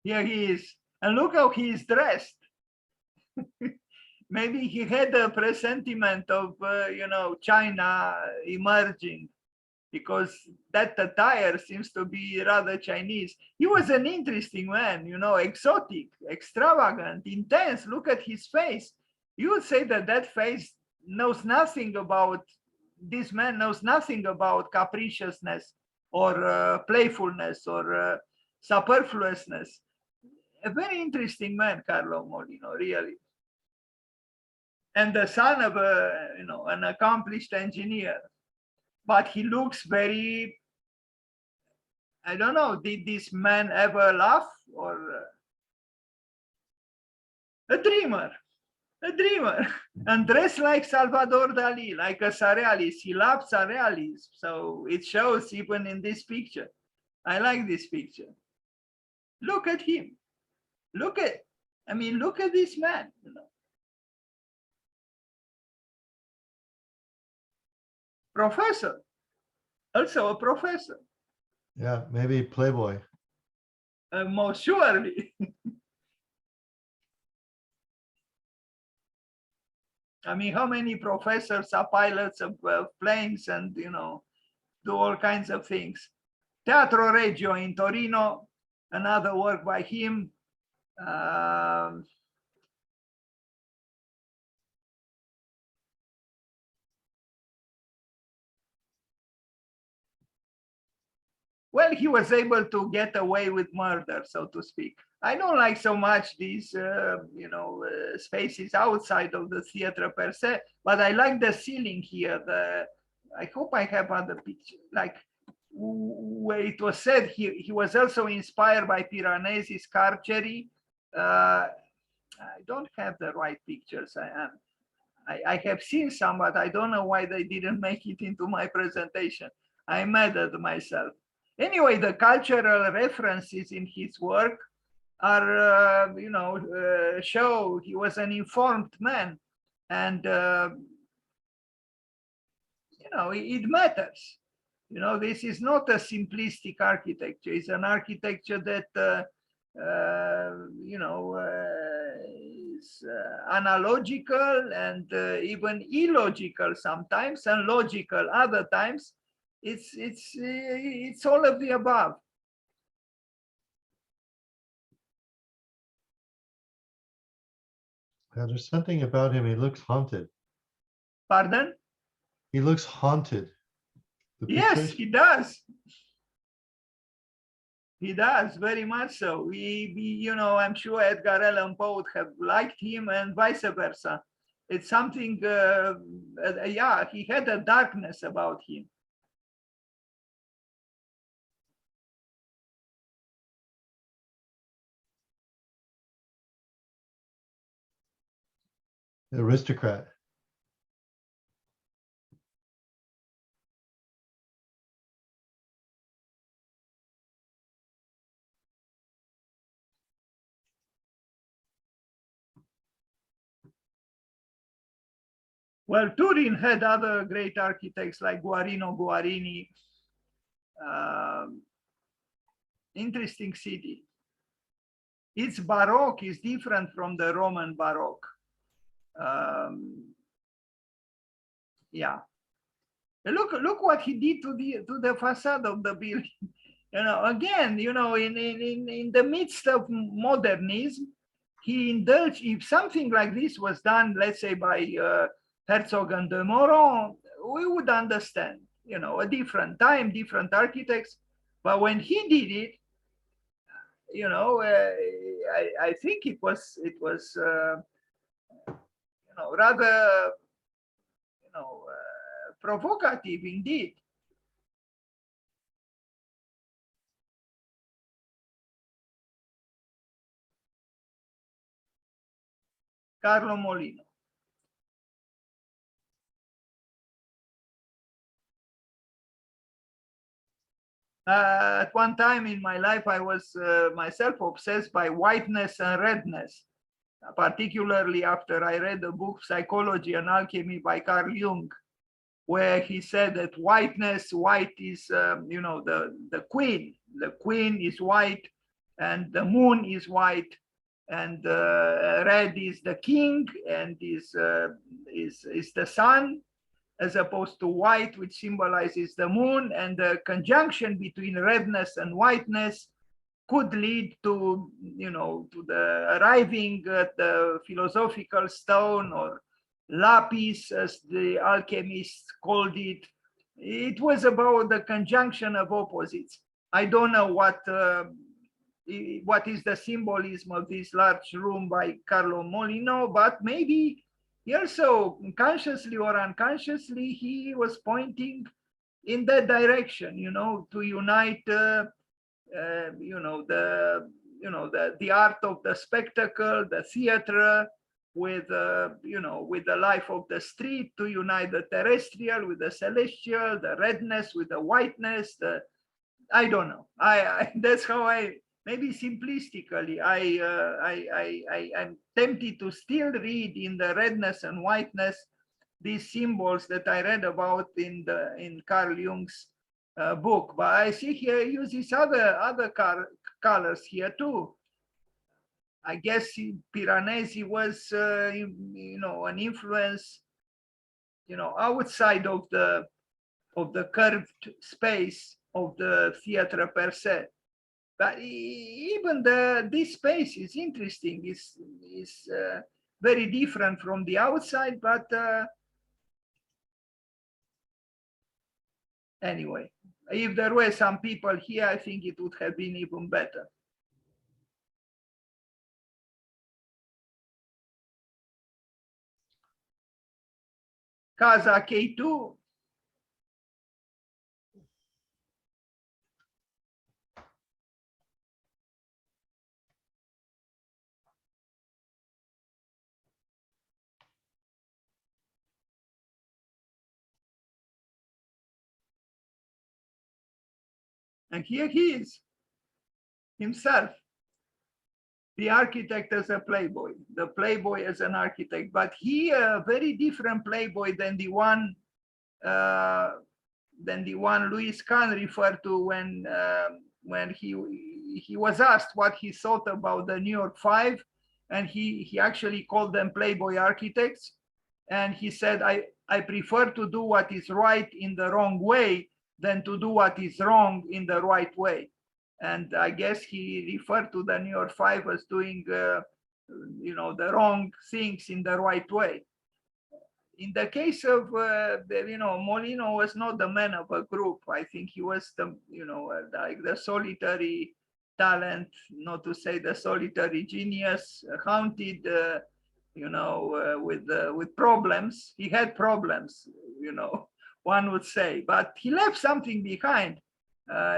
Here he is. And look how he is dressed. Maybe he had a presentiment of, China emerging, because that attire seems to be rather Chinese. He was an interesting man, exotic, extravagant, intense. Look at his face. You would say that that face knows nothing about, this man knows nothing about capriciousness or playfulness or superfluousness. A very interesting man, Carlo Mollino, really. And the son of an accomplished engineer. But he looks very, I don't know, did this man ever laugh? Or a dreamer, and dressed like Salvador Dali, like a surrealist. He loved surrealism, so it shows even in this picture. I like this picture. Look at him. Look at this man. Professor, also a professor. Yeah, maybe Playboy. Most surely. I mean, how many professors are pilots of planes and, do all kinds of things? Teatro Regio in Torino, another work by him. Well, he was able to get away with murder, so to speak. I don't like so much these, spaces outside of the theater per se, but I like the ceiling here. I hope I have other pictures, like where it was said he was also inspired by Piranesi's Carceri. I don't have the right pictures. I have seen some, but I don't know why they didn't make it into my presentation. I'm mad at myself. Anyway, the cultural references in his work are, show he was an informed man, and it matters. This is not a simplistic architecture. It's an architecture that, is analogical and even illogical sometimes, and logical other times. It's all of the above. Yeah, there's something about him. He looks haunted. Pardon? He looks haunted. The Yes, pictures? he does. He does, very much so. I'm sure Edgar Allan Poe would have liked him, and vice versa. It's something, yeah, he had a darkness about him. The aristocrat. Well, Turin had other great architects like Guarino Guarini. Interesting city. Its Baroque is different from the Roman Baroque. Yeah. Look what he did to the facade of the building. Again, in the midst of modernism, he indulged. If something like this was done, let's say by Herzog and de Moron, we would understand. A different time, different architects. But when he did it, I think it was rather provocative indeed. Carlo Mollino. At one time in my life, I was myself obsessed by whiteness and redness, particularly after I read the book Psychology and Alchemy by Carl Jung, where he said that white is, the queen. The queen is white, and the moon is white, and red is the king and is the sun, as opposed to white, which symbolizes the moon. And the conjunction between redness and whiteness could lead to, to the arriving at the philosophical stone, or lapis, as the alchemists called it. It was about the conjunction of opposites. I don't know what is the symbolism of this large room by Carlo Mollino, but maybe also consciously or unconsciously he was pointing in that direction, to unite the art of the spectacle, the theater, with with the life of the street, to unite the terrestrial with the celestial, the redness with the whiteness. I don't know. That's how I, maybe simplistically, I'm tempted to still read in the redness and whiteness these symbols that I read about in Carl Jung's book. But I see here he uses other colors here too. I guess Piranesi was an influence outside of the curved space of the theater per se. But even this space is interesting. Is very different from the outside, but anyway, if there were some people here, I think it would have been even better. Casa K2. And here he is, himself, the architect as a playboy, the playboy as an architect. But he a very different playboy than the one Louis Kahn referred to when he was asked what he thought about the New York Five, and he actually called them playboy architects. And he said, I prefer to do what is right in the wrong way than to do what is wrong in the right way. And I guess he referred to the New York Five as doing, the wrong things in the right way. In the case of, Mollino was not the man of a group. I think he was like the solitary talent, not to say the solitary genius, haunted, with problems. He had problems, one would say, but he left something behind.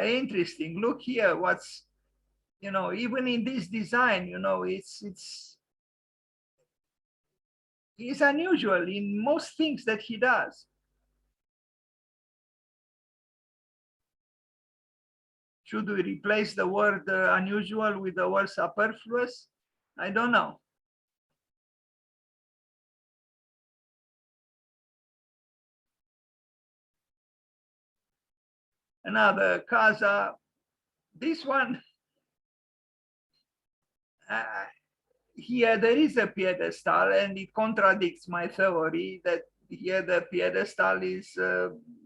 Interesting. Look here, what's, even in this design, it's unusual in most things that he does. Should we replace the word unusual with the word superfluous? I don't know. Another casa. This one, here there is a pedestal, and it contradicts my theory that here the pedestal is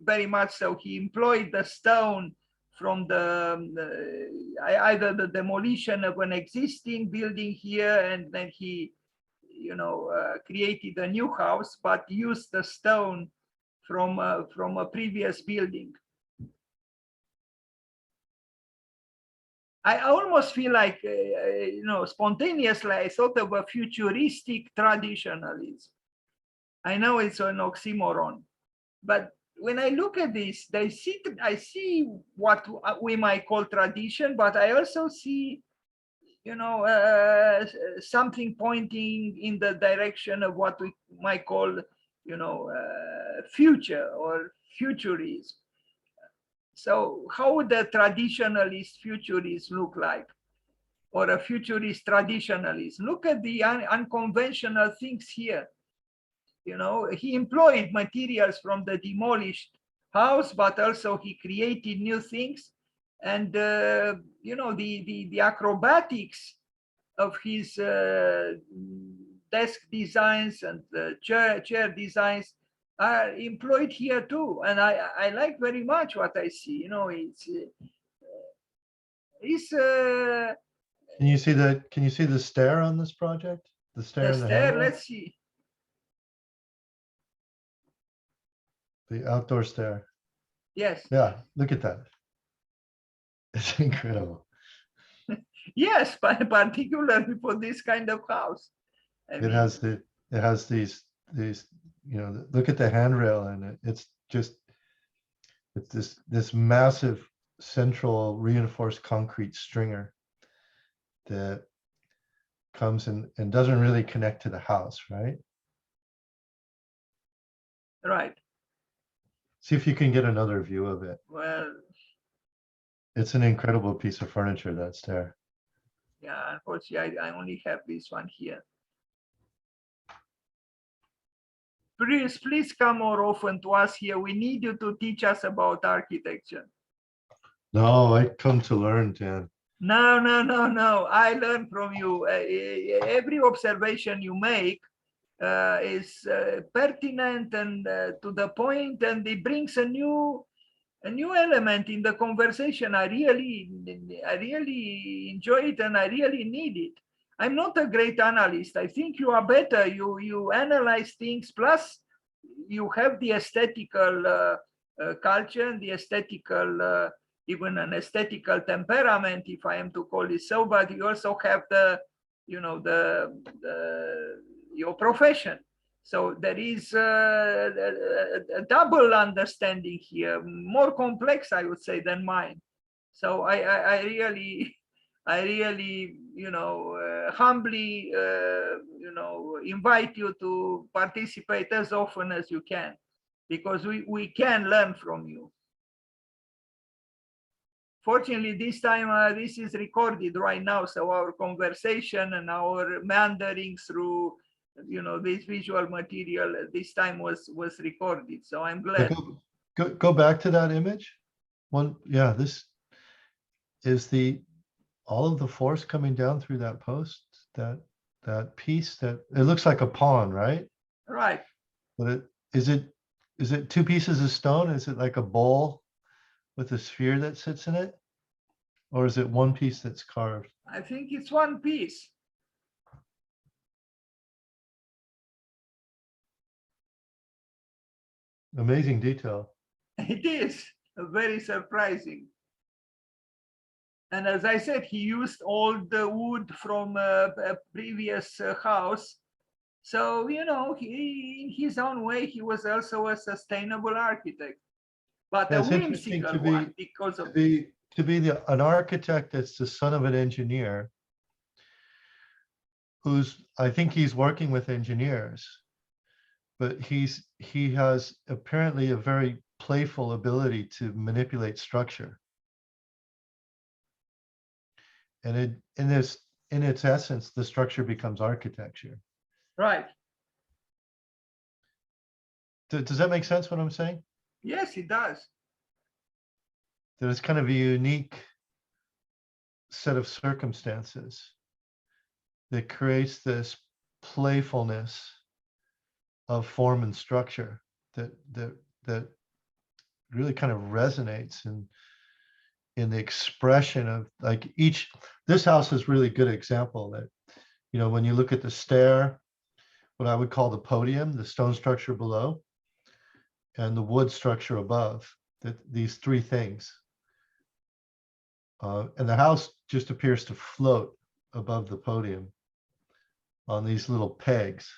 very much so. He employed the stone from either the demolition of an existing building here, and then he created a new house, but used the stone from a previous building. I almost feel like, spontaneously, I thought of a futuristic traditionalism. I know it's an oxymoron, but when I look at this, I see what we might call tradition, but I also see, something pointing in the direction of what we might call, future or futurism. So how would a traditionalist futurist look like? Or a futurist traditionalist? Look at the unconventional things here. He employed materials from the demolished house, but also he created new things. And, the acrobatics of his desk designs and chair designs are employed here too, and I like very much what I see. You know, it's Can you see that? Can you see the stair on this project? The stair the and the stair. handrail? Let's see. The outdoor stair. Yes, Yeah, look at that. It's incredible. yes, particularly for this kind of house. I It mean, has these, you know, look at the handrail, and it's just, it's this massive central reinforced concrete stringer that comes in and doesn't really connect to the house, right? right. See if you can get another view of it. Well, It's an incredible piece of furniture, that stair. yeah, unfortunately, I only have this one here. Please come more often to us here. We need you to teach us about architecture. No, I come to learn, Dan. No, no, no, no. I learn from you. Every observation you make is pertinent and to the point, and it brings a new element in the conversation. I really enjoy it, and I really need it. I'm not a great analyst. I think you are better. You analyze things, plus you have the aesthetical culture and the aesthetical even an aesthetical temperament, if I am to call it so. But you also have the, you know, your profession. So there is a double understanding here, more complex, I would say, than mine. So I really, you know, humbly, you know, invite you to participate as often as you can, because we can learn from you. Fortunately, this time, this is recorded right now, so our conversation and our meandering through, you know, this visual material this time was recorded. So I'm glad. Go back to that image. One, yeah, this is all of the force coming down through that post, that piece, that it looks like a pawn, right? Right. But is it two pieces of stone? Is it like a bowl with a sphere that sits in it? Or is it one piece that's carved? I think it's one piece. Amazing detail. It is very surprising. And as I said, he used all the wood from a previous house. So, you know, in his own way, he was also a sustainable architect, but Yeah, a it's interesting whimsical one because of to be an architect that's the son of an engineer, I think he's working with engineers, but he has apparently a very playful ability to manipulate structure. And in its essence, the structure becomes architecture. right. Does that make sense what I'm saying? Yes, it does. That it's kind of a unique set of circumstances that creates this playfulness of form and structure that really kind of resonates in the expression of, like, this house is really good example that, you know, when you look at the stair, what I would call the podium, the stone structure below, and the wood structure above, that these three things, and the house just appears to float above the podium on these little pegs.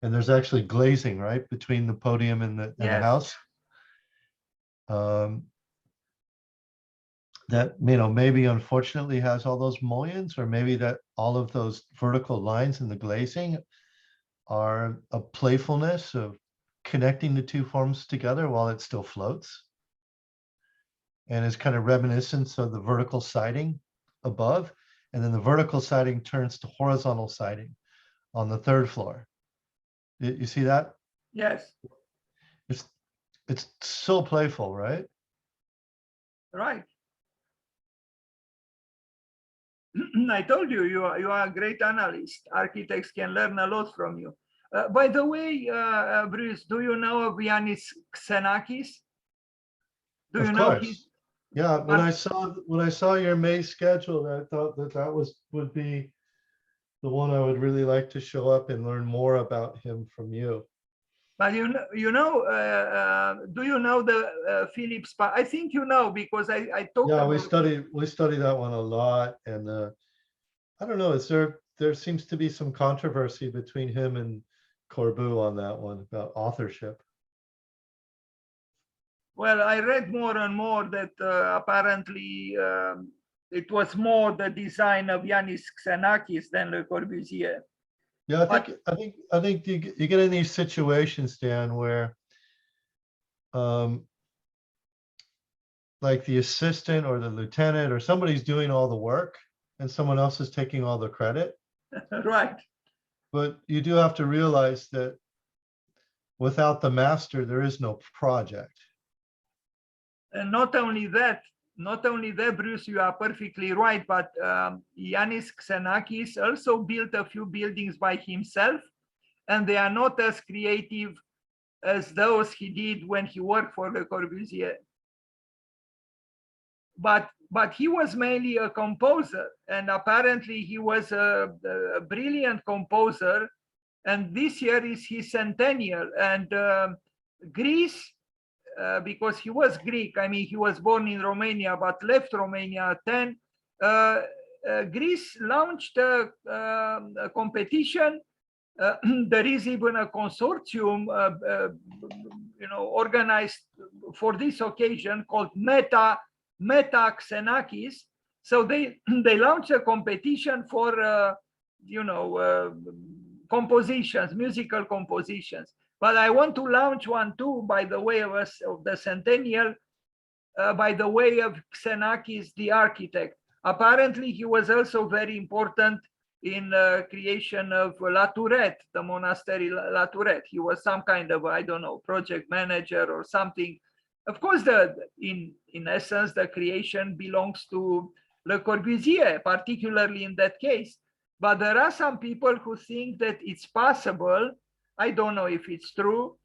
And there's actually glazing right between the podium and the Yes. house. That, you know, maybe unfortunately has all those mullions, or maybe that all of those vertical lines in the glazing are a playfulness of connecting the two forms together while it still floats. And it's kind of reminiscent of the vertical siding above. And then the vertical siding turns to horizontal siding on the third floor. You see that? Yes. It's so playful, right? Right. I told you, you are a great analyst. Architects can learn a lot from you. By the way, Bruce, do you know of Yanis Xenakis? Do Of you know his? course. Yeah, when I saw your May schedule, I thought that would be the one I would really like to show up and learn more about him from you. But do you know the Philips? I think you know because I talked Yeah, about. we studied that one a lot, and I don't know, there seems to be some controversy between him and Corbu on that one about authorship. Well, I read more and more that apparently it was more the design of Yanis Xenakis than Le Corbusier. Yeah, But I think you get in these situations, Dan, where like the assistant or the lieutenant or somebody's doing all the work and someone else is taking all the credit. right. But you do have to realize that without the master, there is no project. And not only that, Bruce, you are perfectly right. But Yanis Xenakis also built a few buildings by himself, and they are not as creative as those he did when he worked for Le Corbusier. But he was mainly a composer, and apparently he was a brilliant composer. And this year is his centennial. And Greece, because he was Greek, I mean, he was born in Romania, but left Romania at 10. Greece launched a competition. There is even a consortium, organized for this occasion called Meta Xenakis. So they launched a competition for compositions, musical compositions. But I want to launch one too, by the way of the centennial, by the way of Xenakis, the architect. Apparently, he was also very important in creation of La Tourette, the monastery La Tourette. He was some kind of, I don't know, project manager or something. Of course, in essence, the creation belongs to Le Corbusier, particularly in that case. But there are some people who think that it's possible, I don't know if it's true,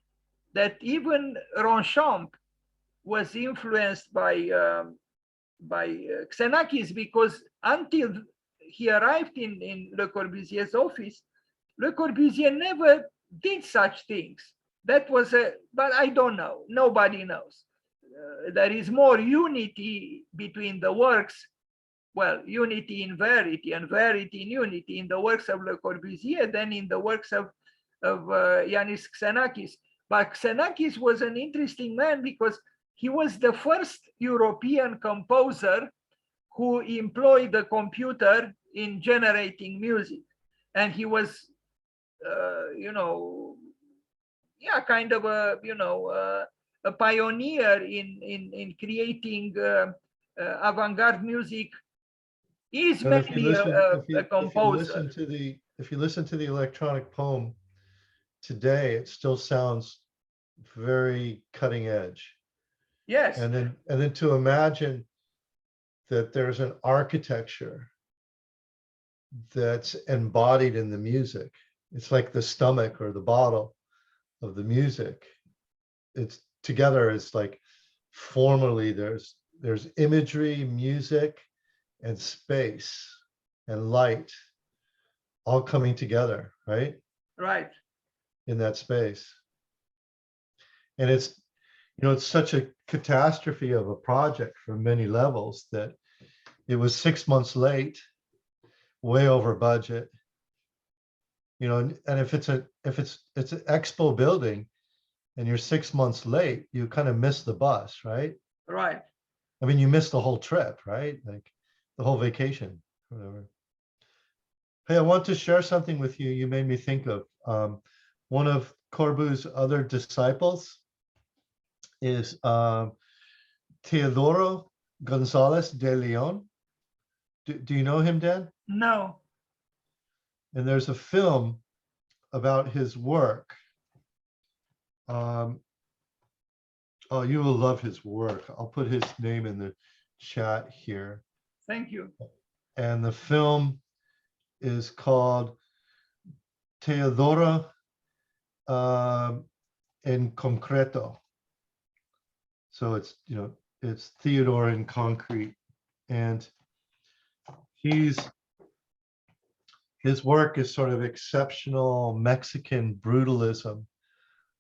that even Ronchamp was influenced by Xenakis, because until he arrived in Le Corbusier's office, Le Corbusier never did such things. That was but I don't know. Nobody knows. There is more unity between the works. Well, unity in verity and verity in unity in the works of Le Corbusier than in the works of Yanis Xenakis. But Xenakis was an interesting man because he was the first European composer who employed the computer in generating music. And he was, kind of a pioneer in creating avant-garde music. He's And if you mainly listen, a composer. if you listen to the electronic poem today, it still sounds very cutting edge. Yes. And then to imagine that there's an architecture that's embodied in the music. It's like the stomach or the bottle of the music. It's together. It's like formally there's imagery, music, and space and light all coming together, right? Right. In that space. And it's, it's such a catastrophe of a project from many levels that it was 6 months late, way over budget. And if it's an expo building and you're 6 months late, you kind of miss the bus, right? Right. I mean, you miss the whole trip, right? Like the whole vacation, whatever. Hey, I want to share something with you. You made me think of one of Corbu's other disciples is Teodoro Gonzalez de Leon. Do you know him, Dan? No. And there's a film about his work. Oh, you will love his work. I'll put his name in the chat here. Thank you. and the film is called Teodoro in Concreto. So it's, you know, it's Theodore in concrete, and his work is sort of exceptional Mexican brutalism,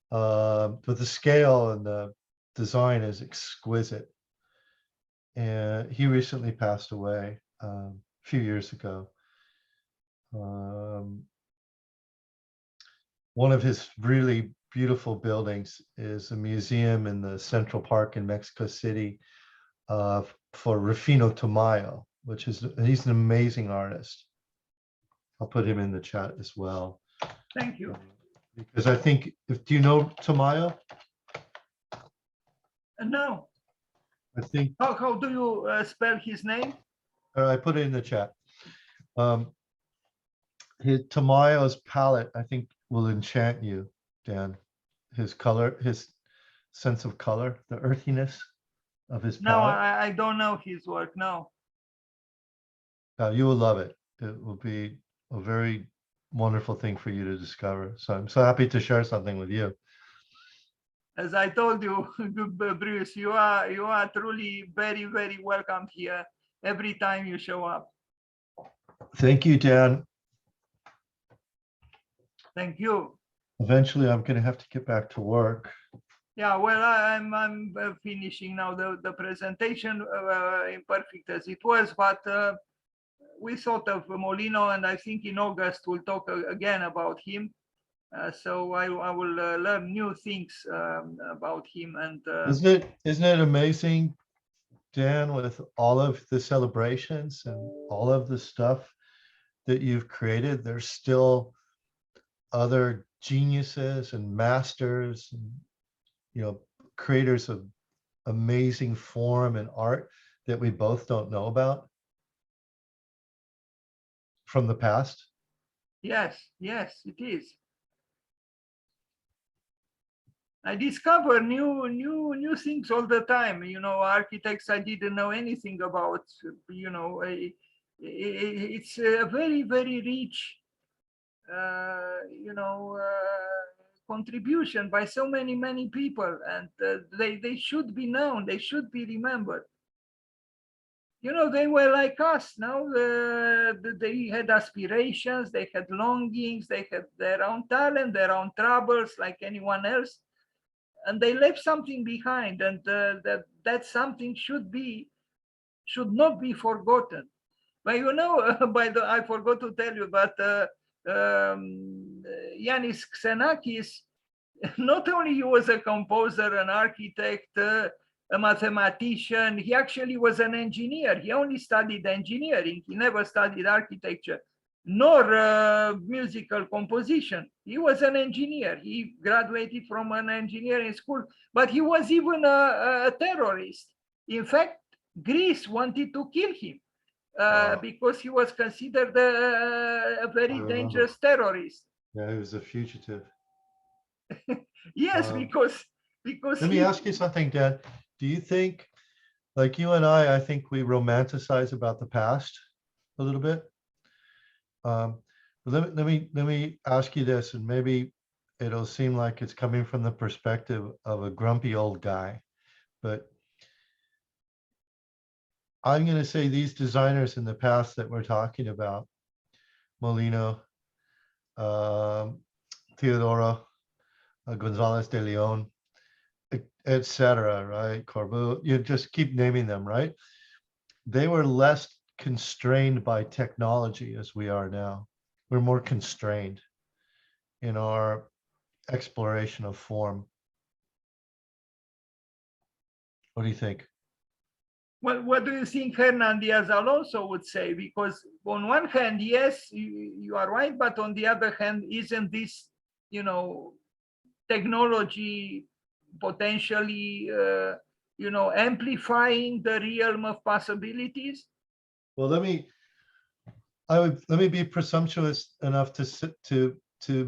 but the scale and the design is exquisite. And he recently passed away a few years ago. One of his really beautiful buildings is a museum in the Central Park in Mexico City for Rufino Tamayo, which is, he's an amazing artist. I'll put him in the chat as well. Thank you. Because I think, do you know Tamayo? No. I think. How do you spell his name? I put it in the chat. His Tamayo's palette, I think, will enchant you, Dan. His color, his sense of color, the earthiness of his No, palette. I don't know his work. No. You will love it. It will be a very wonderful thing for you to discover. So I'm so happy to share something with you. As I told you, Bruce, you are truly very, very welcome here every time you show up. Thank you, Dan. Thank you. Eventually, I'm going to have to get back to work. Yeah, well, I'm finishing now the presentation, imperfect as it was, but we thought of Mollino, and I think in August we'll talk again about him. So I will learn new things about him. And isn't it amazing, Dan, with all of the celebrations and all of the stuff that you've created, there's still other geniuses and masters and, you know, creators of amazing form and art that we both don't know about from the past? yes, it is. I discover new things all the time. You know, architects I didn't know anything about. You know, it's a very, very rich, you know, contribution by so many people, and they should be known. They should be remembered. You know, they were like us. Now they had aspirations, they had longings, they had their own talent, their own troubles, like anyone else. And they left something behind, and that something should not be forgotten. But you know, I forgot to tell you, but Yanis Xenakis, not only he was a composer, an architect, a mathematician, he actually was an engineer. He only studied engineering. He never studied architecture nor musical composition. He was an engineer. He graduated from an engineering school, but he was even a terrorist. In fact, Greece wanted to kill him because he was considered a very dangerous terrorist. Yeah, he was a fugitive. Yes, because let me ask you something, Dan. Do you think, like you and I think we romanticize about the past a little bit? Let me ask you this, and maybe it'll seem like it's coming from the perspective of a grumpy old guy, but I'm going to say these designers in the past that we're talking about, Mollino, Teodoro, Gonzalez de Leon, etc., right? Corbu, you just keep naming them, right? They were less constrained by technology as we are now. We're more constrained in our exploration of form. What do you think? Well, what do you think Hernan Diaz Alonso would say? Because on one hand, yes, you are right, but on the other hand, isn't this, you know, technology potentially, you know, amplifying the realm of possibilities? Well, let me be presumptuous enough to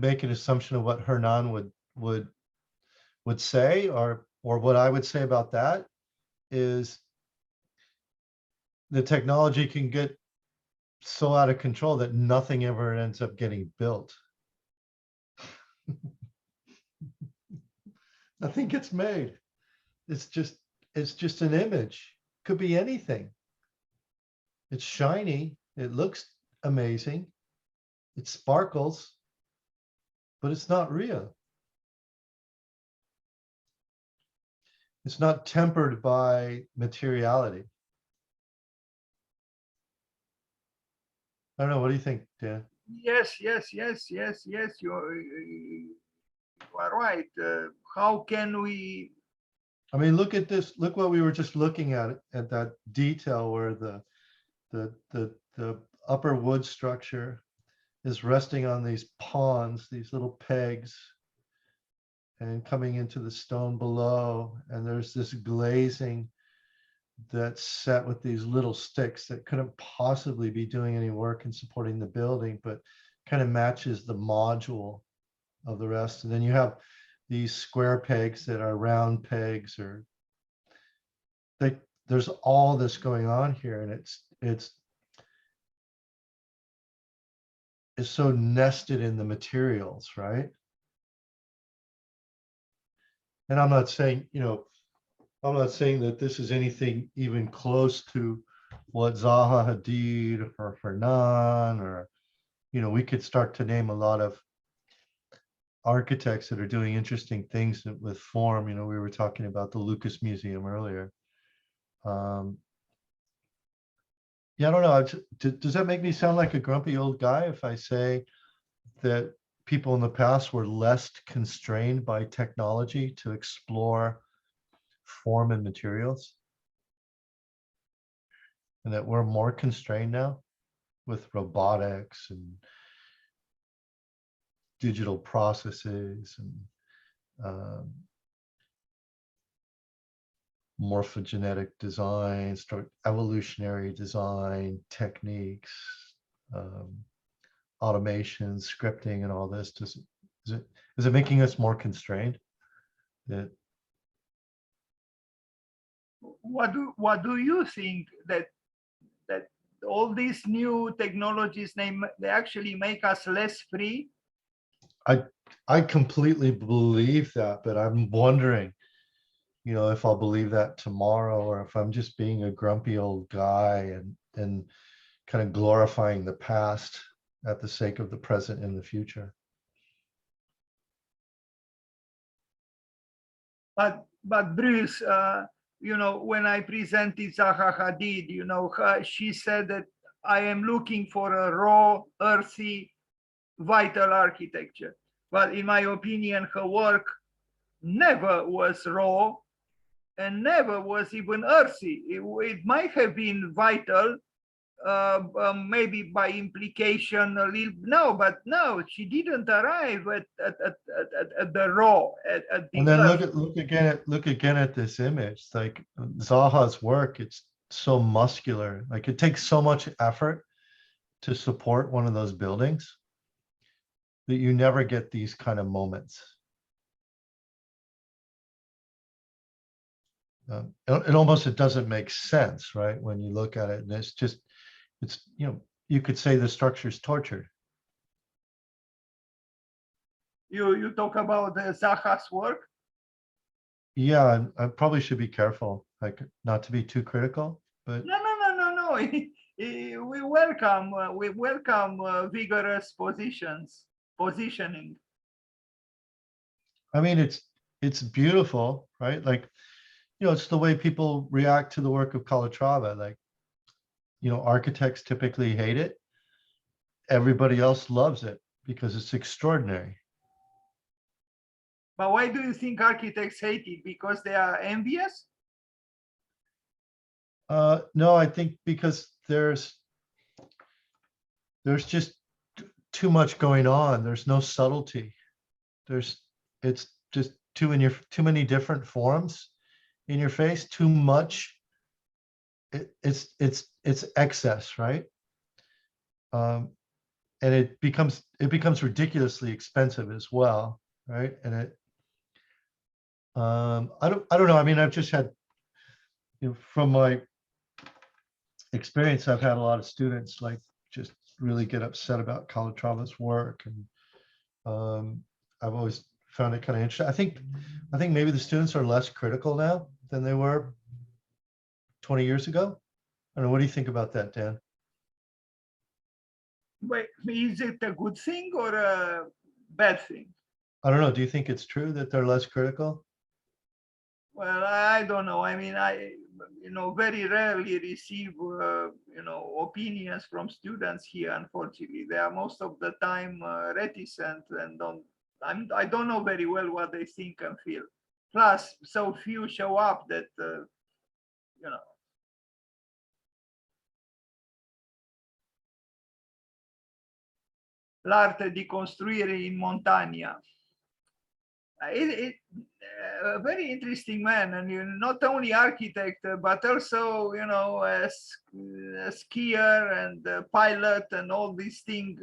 make an assumption of what Hernan would say, or what I would say about that is the technology can get so out of control that nothing ever ends up getting built. Nothing gets made. It's just an image. Could be anything. It's shiny. It looks amazing. It sparkles, but it's not real. It's not tempered by materiality. I don't know. What do you think, Dan? Yes, you are right. How can we? I mean, look at this. Look what we were just looking at that detail where the upper wood structure is resting on these pawns, these little pegs, and coming into the stone below. And there's this glazing that's set with these little sticks that couldn't possibly be doing any work in supporting the building, but kind of matches the module of the rest. And then you have these square pegs that are round pegs, or there's all this going on here, and it's so nested in the materials, right? And I'm not saying, I'm not saying that this is anything even close to what Zaha Hadid or Fernan, or, we could start to name a lot of architects that are doing interesting things with form. We were talking about the Lucas Museum earlier. Yeah, I don't know. Does that make me sound like a grumpy old guy if I say that people in the past were less constrained by technology to explore form and materials, and that we're more constrained now with robotics and digital processes and morphogenetic design, evolutionary design techniques, automation, scripting, and all this? Is it making us more constrained? What do you think that all these new technologies they actually make us less free? I completely believe that, but I'm wondering, if I'll believe that tomorrow, or if I'm just being a grumpy old guy and kind of glorifying the past at the sake of the present and the future. But Bruce, when I presented Zaha Hadid, she said that I am looking for a raw, earthy, vital architecture. But in my opinion, her work never was raw and never was even earthy. It might have been vital, maybe by implication a little. But no, she didn't arrive at the raw. At the and then earth. look again at this image. Like Zaha's work, it's so muscular. Like it takes so much effort to support one of those buildings that you never get these kind of moments. It doesn't make sense, right? When you look at it, and it's you could say the structure's tortured. You talk about Zaha's work? Yeah, I probably should be careful, like not to be too critical, but No. We welcome vigorous positioning. I mean, it's beautiful, right? Like, it's the way people react to the work of Calatrava. Like, architects typically hate it. Everybody else loves it because it's extraordinary. But why do you think architects hate it? Because they are envious? No, I think because there's just too much going on. There's no subtlety. It's just too many different forms in your face. Too much. It's excess, right? And it becomes ridiculously expensive as well, right? And I don't know. I mean, I've just had, from my experience, I've had a lot of students like just really get upset about Calatrava's work. And I've always found it kind of interesting. I think maybe the students are less critical now than they were 20 years ago. I don't know. What do you think about that, Dan? But is it a good thing or a bad thing? I don't know. Do you think it's true that they're less critical? Well, I don't know. I mean, I very rarely receive opinions from students here. Unfortunately, they are most of the time reticent and I don't know very well what they think and feel. Plus, so few show up that l'arte di costruire in montagna. A very interesting man, and not only architect, but also a skier and a pilot and all these things.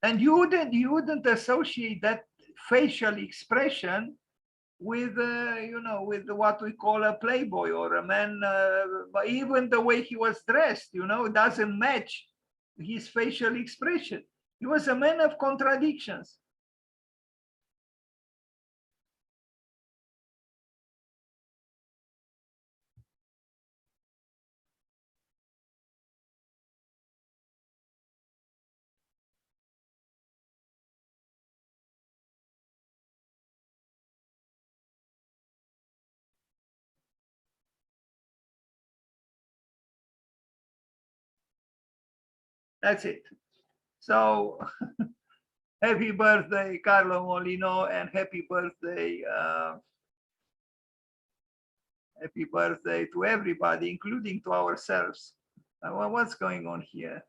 And you wouldn't associate that facial expression with with what we call a playboy or a man, but even the way he was dressed doesn't match his facial expression. He was a man of contradictions. That's it. So happy birthday, Carlo Mollino, and happy birthday to everybody, including to ourselves. What's going on here?